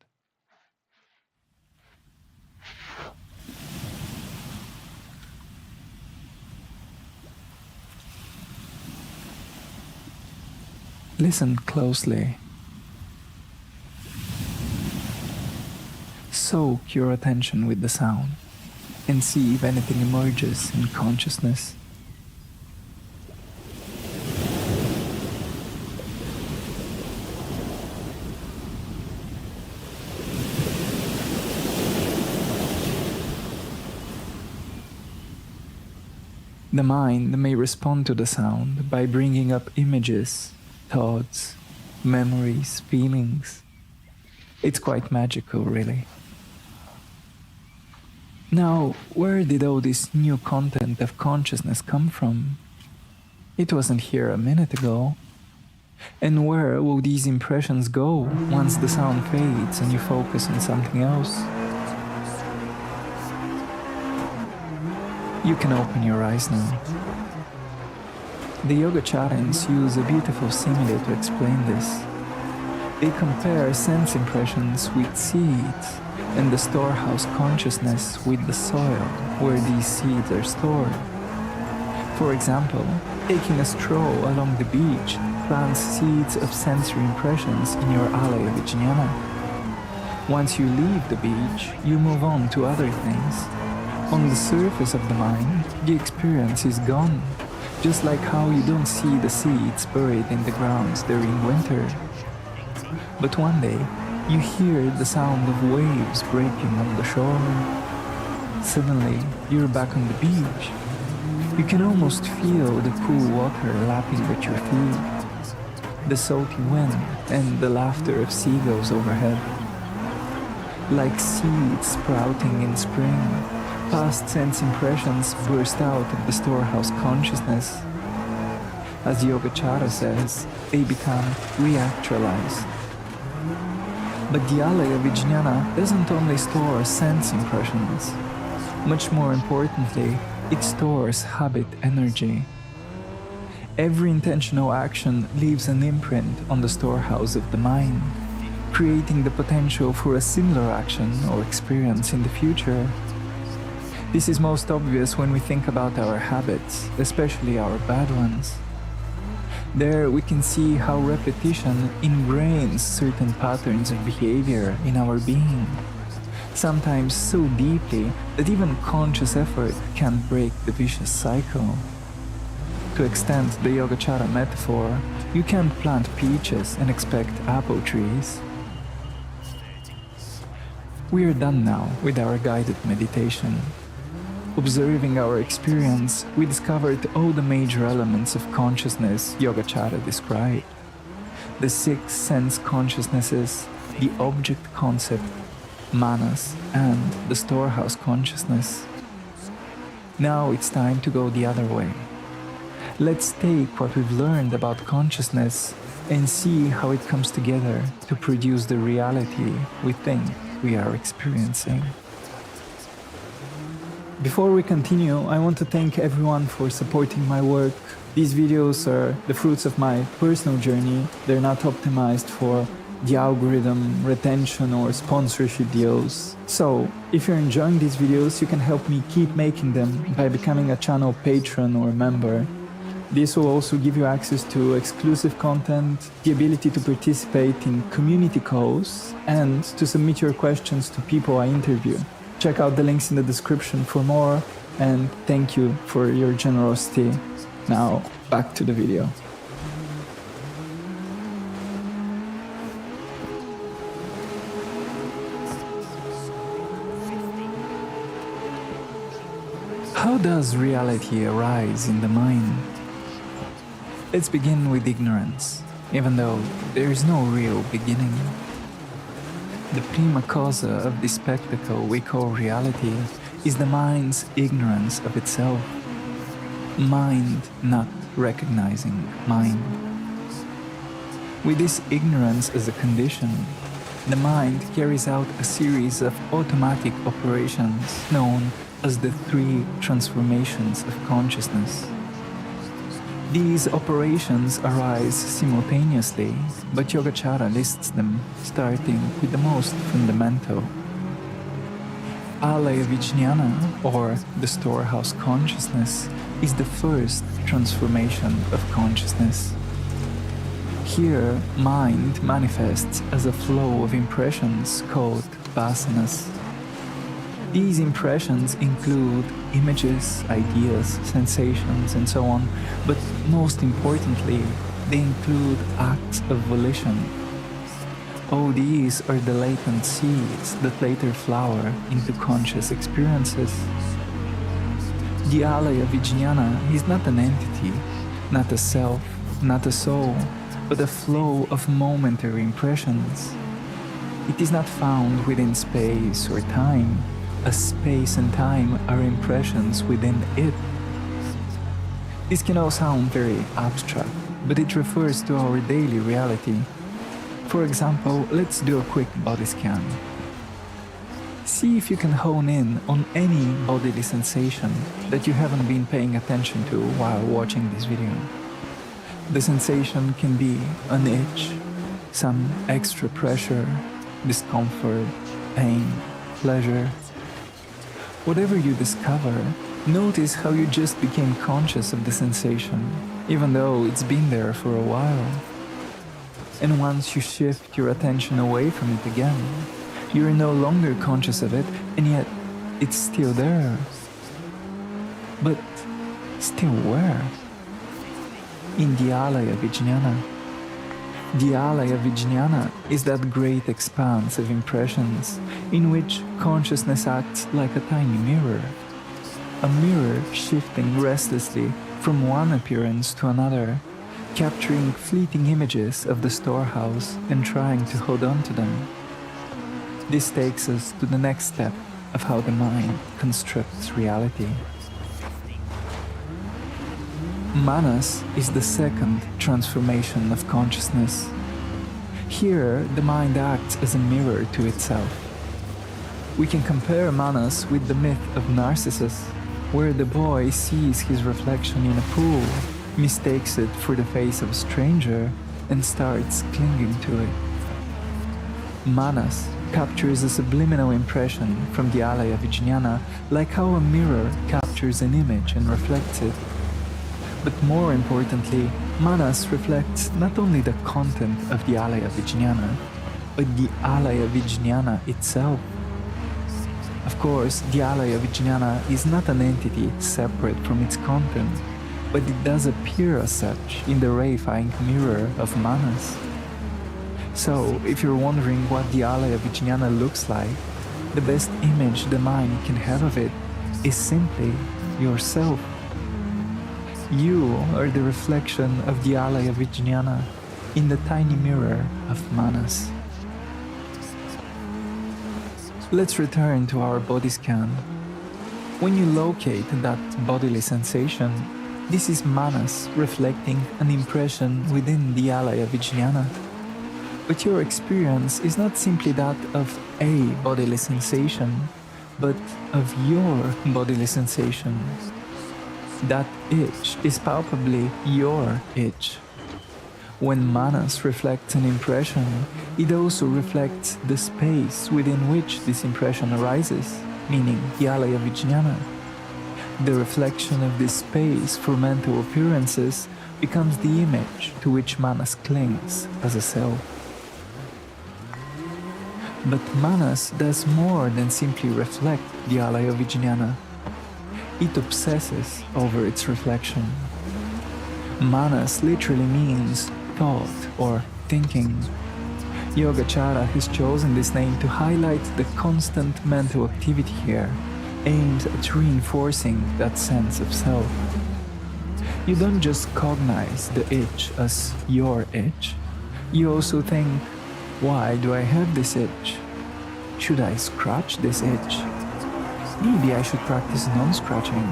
Listen closely. Soak your attention with the sound and see if anything emerges in consciousness. The mind may respond to the sound by bringing up images, thoughts, memories, feelings. It's quite magical, really. Now, where did all this new content of consciousness come from? It wasn't here a minute ago. And where will these impressions go once the sound fades and you focus on something else? You can open your eyes now. The Yogacharans use a beautiful simile to explain this. They compare sense impressions with seeds and the storehouse consciousness with the soil where these seeds are stored. For example, taking a stroll along the beach plants seeds of sensory impressions in your Alaya Vijñana. Once you leave the beach, you move on to other things. On the surface of the mind, the experience is gone, just like how you don't see the seeds buried in the ground during winter. But one day, you hear the sound of waves breaking on the shore. Suddenly, you're back on the beach. You can almost feel the cool water lapping at your feet, the salty wind and the laughter of seagulls overhead. Like seeds sprouting in spring, past sense impressions burst out of the storehouse consciousness. As Yogacara says, they become reactualized. But the Alaya Vijnana doesn't only store sense impressions. Much more importantly, it stores habit energy. Every intentional action leaves an imprint on the storehouse of the mind, creating the potential for a similar action or experience in the future. This is most obvious when we think about our habits, especially our bad ones. There we can see how repetition ingrains certain patterns of behavior in our being, sometimes so deeply that even conscious effort can't break the vicious cycle. To extend the Yogacara metaphor, you can't plant peaches and expect apple trees. We are done now with our guided meditation. Observing our experience, we discovered all the major elements of consciousness Yogacara described. The 6 sense consciousnesses, the object concept, manas, and the storehouse consciousness. Now it's time to go the other way. Let's take what we've learned about consciousness and see how it comes together to produce the reality we think we are experiencing. Before we continue, I want to thank everyone for supporting my work. These videos are the fruits of my personal journey. They're not optimized for the algorithm, retention, or sponsorship deals. So, if you're enjoying these videos, you can help me keep making them by becoming a channel patron or member. This will also give you access to exclusive content, the ability to participate in community calls, and to submit your questions to people I interview. Check out the links in the description for more, and thank you for your generosity. Now, back to the video. How does reality arise in the mind? Let's begin with ignorance, even though there is no real beginning. The prima causa of this spectacle we call reality is the mind's ignorance of itself. Mind not recognizing mind. With this ignorance as a condition, the mind carries out a series of automatic operations known as the 3 transformations of consciousness. These operations arise simultaneously, but Yogacara lists them, starting with the most fundamental. Alaya Vijnana, or the storehouse consciousness, is the first transformation of consciousness. Here, mind manifests as a flow of impressions called vasanas. These impressions include images, ideas, sensations, and so on, but most importantly, they include acts of volition. All these are the latent seeds that later flower into conscious experiences. The Alaya Vijnana is not an entity, not a self, not a soul, but a flow of momentary impressions. It is not found within space or time, as space and time are impressions within it. This can all sound very abstract, but it refers to our daily reality. For example, let's do a quick body scan. See if you can hone in on any bodily sensation that you haven't been paying attention to while watching this video. The sensation can be an itch, some extra pressure, discomfort, pain, pleasure. Whatever you discover, notice how you just became conscious of the sensation, even though it's been there for a while. And once you shift your attention away from it again, you're no longer conscious of it, and yet it's still there. But still where? in the Alaya Vijnana. The Alaya Vijnana is that great expanse of impressions in which consciousness acts like a tiny mirror. A mirror shifting restlessly from one appearance to another, capturing fleeting images of the storehouse and trying to hold on to them. This takes us to the next step of how the mind constructs reality. Manas is the second transformation of consciousness. Here, the mind acts as a mirror to itself. We can compare Manas with the myth of Narcissus, where the boy sees his reflection in a pool, mistakes it for the face of a stranger, and starts clinging to it. Manas captures a subliminal impression from the Alaya Vijnana, like how a mirror captures an image and reflects it. But more importantly, Manas reflects not only the content of the Alaya Vijnana, but the Alaya Vijnana itself. Of course, the Alaya Vijnana is not an entity separate from its content, but it does appear as such in the reifying mirror of Manas. So, if you're wondering what the Alaya Vijnana looks like, the best image the mind can have of it is simply yourself. You are the reflection of the Alaya Vijnana in the tiny mirror of Manas. Let's return to our body scan. When you locate that bodily sensation, this is Manas reflecting an impression within the Alaya Vijnana. But your experience is not simply that of a bodily sensation, but of your bodily sensation. That itch is palpably your itch. When Manas reflects an impression, it also reflects the space within which this impression arises, meaning the Alaya Vijnana. The reflection of this space for mental appearances becomes the image to which Manas clings as a self. But Manas does more than simply reflect the Alaya Vijnana. It obsesses over its reflection. Manas literally means thought or thinking. Yogacara has chosen this name to highlight the constant mental activity here, aimed at reinforcing that sense of self. You don't just cognize the itch as your itch. You also think, why do I have this itch? Should I scratch this itch? Maybe I should practice non-scratching,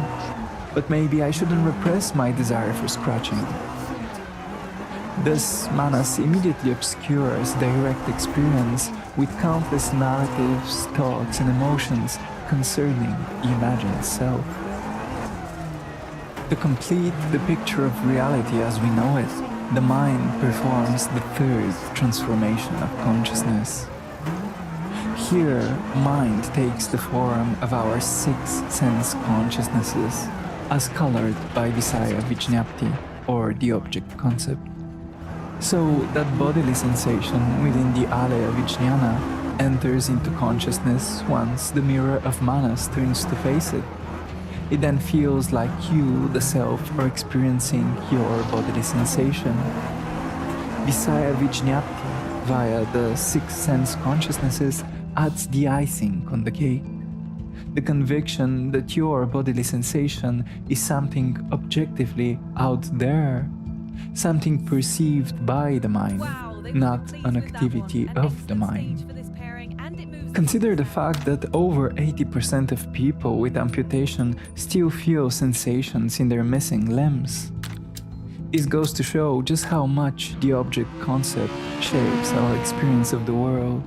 but maybe I shouldn't repress my desire for scratching. Thus, Manas immediately obscures direct experience with countless narratives, thoughts, and emotions concerning the imagined self. To complete the picture of reality as we know it, the mind performs the third transformation of consciousness. Here, mind takes the form of our six sense consciousnesses, as colored by Visaya Vijñapti, or the object concept. So that bodily sensation within the Alaya Vijnana enters into consciousness once the mirror of Manas turns to face it. It then feels like you, the self, are experiencing your bodily sensation. Visaya Vijñapti, via the six sense consciousnesses, adds the icing on the cake. The conviction that your bodily sensation is something objectively out there, something perceived by the mind, not an activity of the mind. Consider the fact that over 80% of people with amputation still feel sensations in their missing limbs. This goes to show just how much the object concept shapes our experience of the world,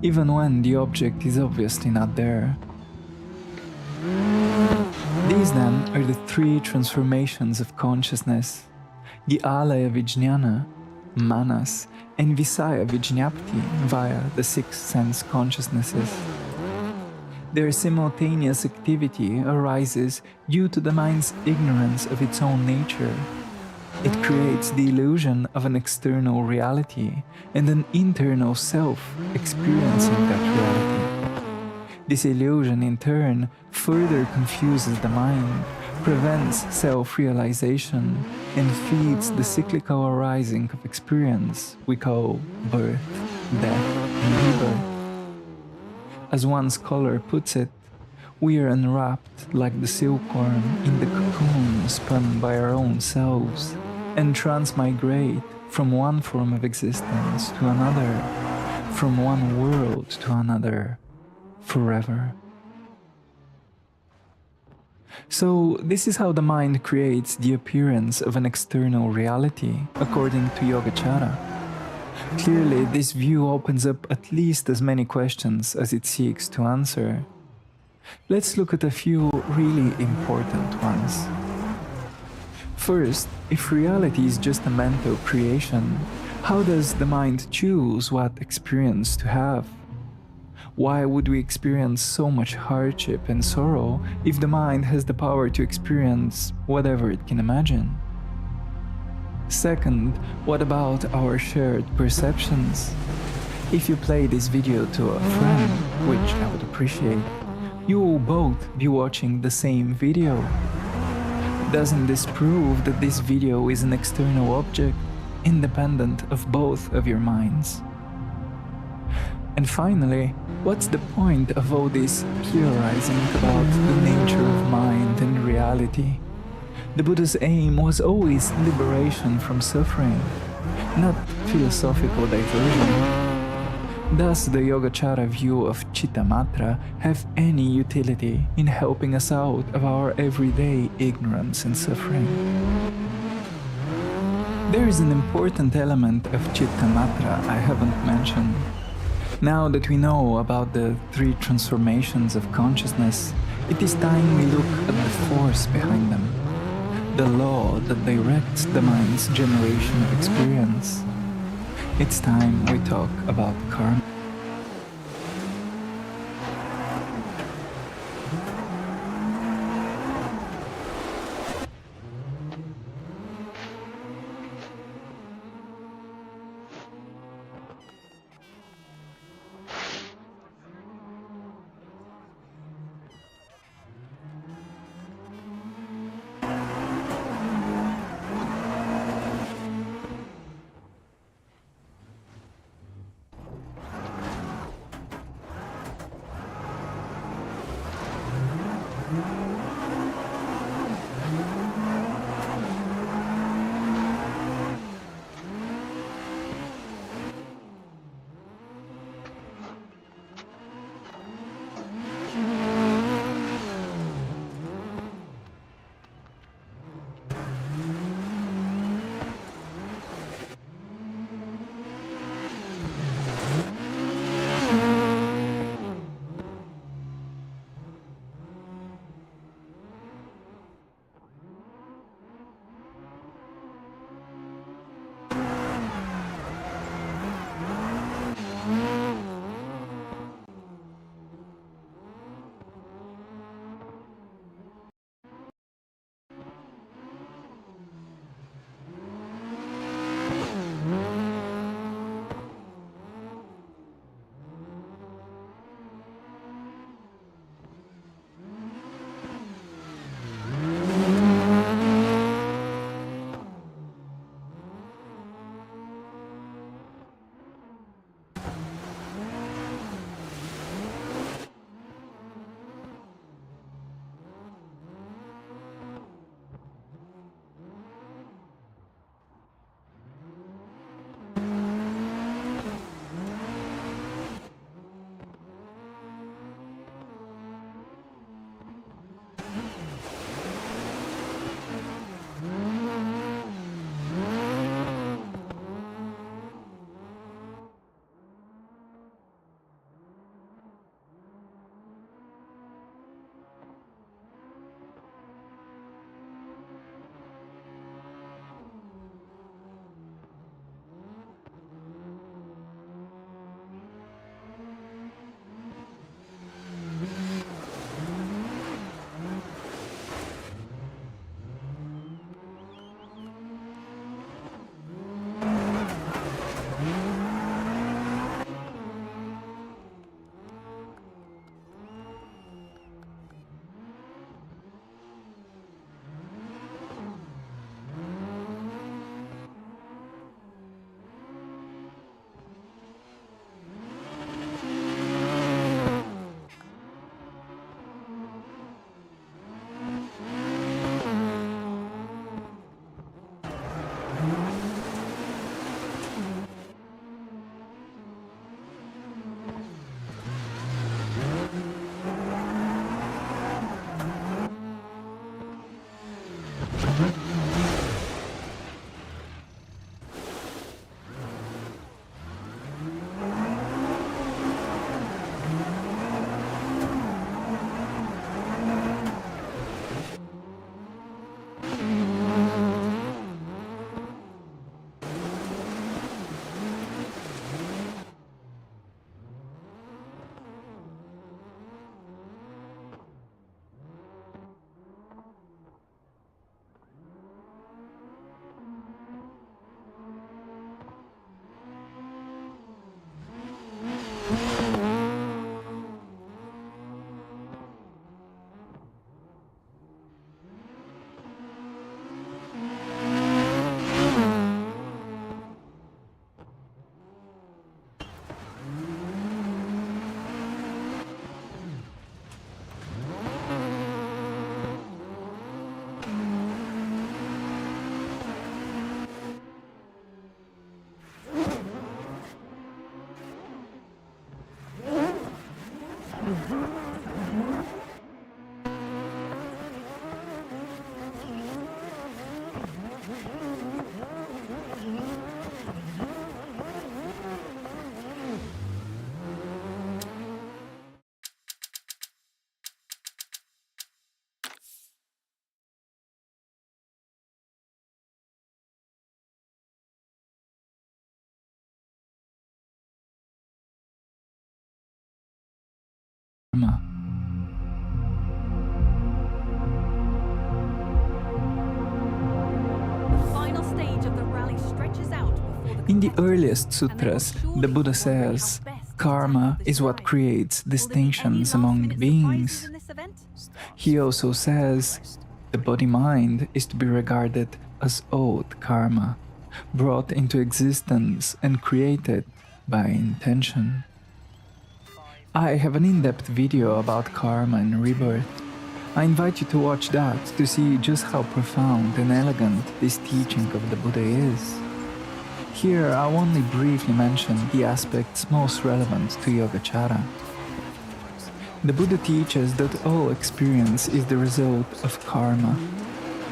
even when the object is obviously not there. These then are the three transformations of consciousness: the Alaya Vijnana, Manas, and Visaya Vijñapti via the six sense consciousnesses. Their simultaneous activity arises due to the mind's ignorance of its own nature. It creates the illusion of an external reality and an internal self experiencing that reality. This illusion, in turn, further confuses the mind, prevents self-realization, and feeds the cyclical arising of experience we call birth, death, and rebirth. As one scholar puts it, we are unwrapped like the silkworm in the cocoon spun by our own selves and transmigrate from one form of existence to another, from one world to another, forever. So, this is how the mind creates the appearance of an external reality, according to Yogacara. Clearly, this view opens up at least as many questions as it seeks to answer. Let's look at a few really important ones. First, if reality is just a mental creation, how does the mind choose what experience to have? Why would we experience so much hardship and sorrow if the mind has the power to experience whatever it can imagine? Second, what about our shared perceptions? If you play this video to a friend, which I would appreciate, you will both be watching the same video. Doesn't this prove that this video is an external object, independent of both of your minds? And finally, what's the point of all this theorizing about the nature of mind and reality? The Buddha's aim was always liberation from suffering, not philosophical diversion. Does the Yogacara view of Chittamatra have any utility in helping us out of our everyday ignorance and suffering? There is an important element of Chittamatra I haven't mentioned. Now that we know about the 3 transformations of consciousness, it is time we look at the force behind them, the law that directs the mind's generation of experience. It's time we talk about karma. The final stage of the rally stretches out before the In the competitors, earliest and they will sutras, surely the be Buddha wondering says, how best to karma tackle this is what drive. creates Will there be any distinctions among last-minute surprises beings. in this event? He also says, the body-mind is to be regarded as old karma, brought into existence and created by intention. I have an in-depth video about karma and rebirth. I invite you to watch that to see just how profound and elegant this teaching of the Buddha is. Here I'll only briefly mention the aspects most relevant to Yogacara. The Buddha teaches that all experience is the result of karma.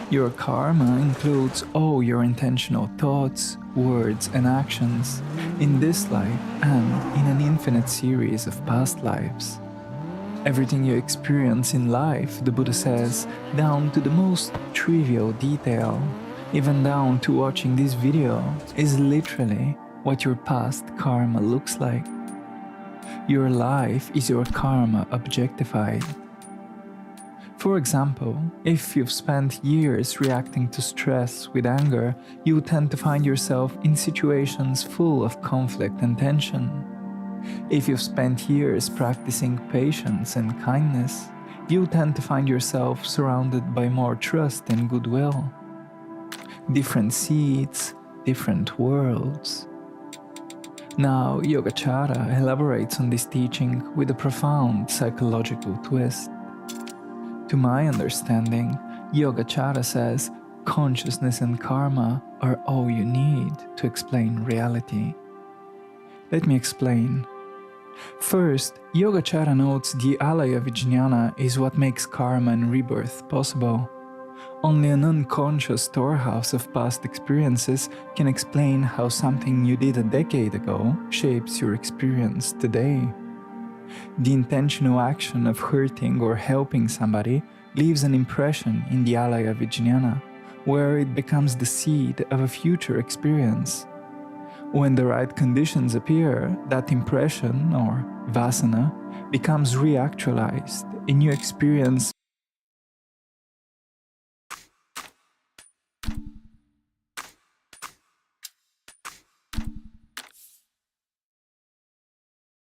Your karma includes all your intentional thoughts, words, and actions in this life and in an infinite series of past lives. Everything you experience in life, the Buddha says, down to the most trivial detail, even down to watching this video, is literally what your past karma looks like. Your life is your karma objectified. For example, if you've spent years reacting to stress with anger, you tend to find yourself in situations full of conflict and tension. If you've spent years practicing patience and kindness, you tend to find yourself surrounded by more trust and goodwill. Different seeds, different worlds. Now, Yogacara elaborates on this teaching with a profound psychological twist. To my understanding, Yogacara says consciousness and karma are all you need to explain reality. Let me explain. First, Yogacara notes the alaya vijnana is what makes karma and rebirth possible. Only an unconscious storehouse of past experiences can explain how something you did a decade ago shapes your experience today. The intentional action of hurting or helping somebody leaves an impression in the alaya vijnana, where it becomes the seed of a future experience. When the right conditions appear, that impression, or vasana, becomes reactualized and you experience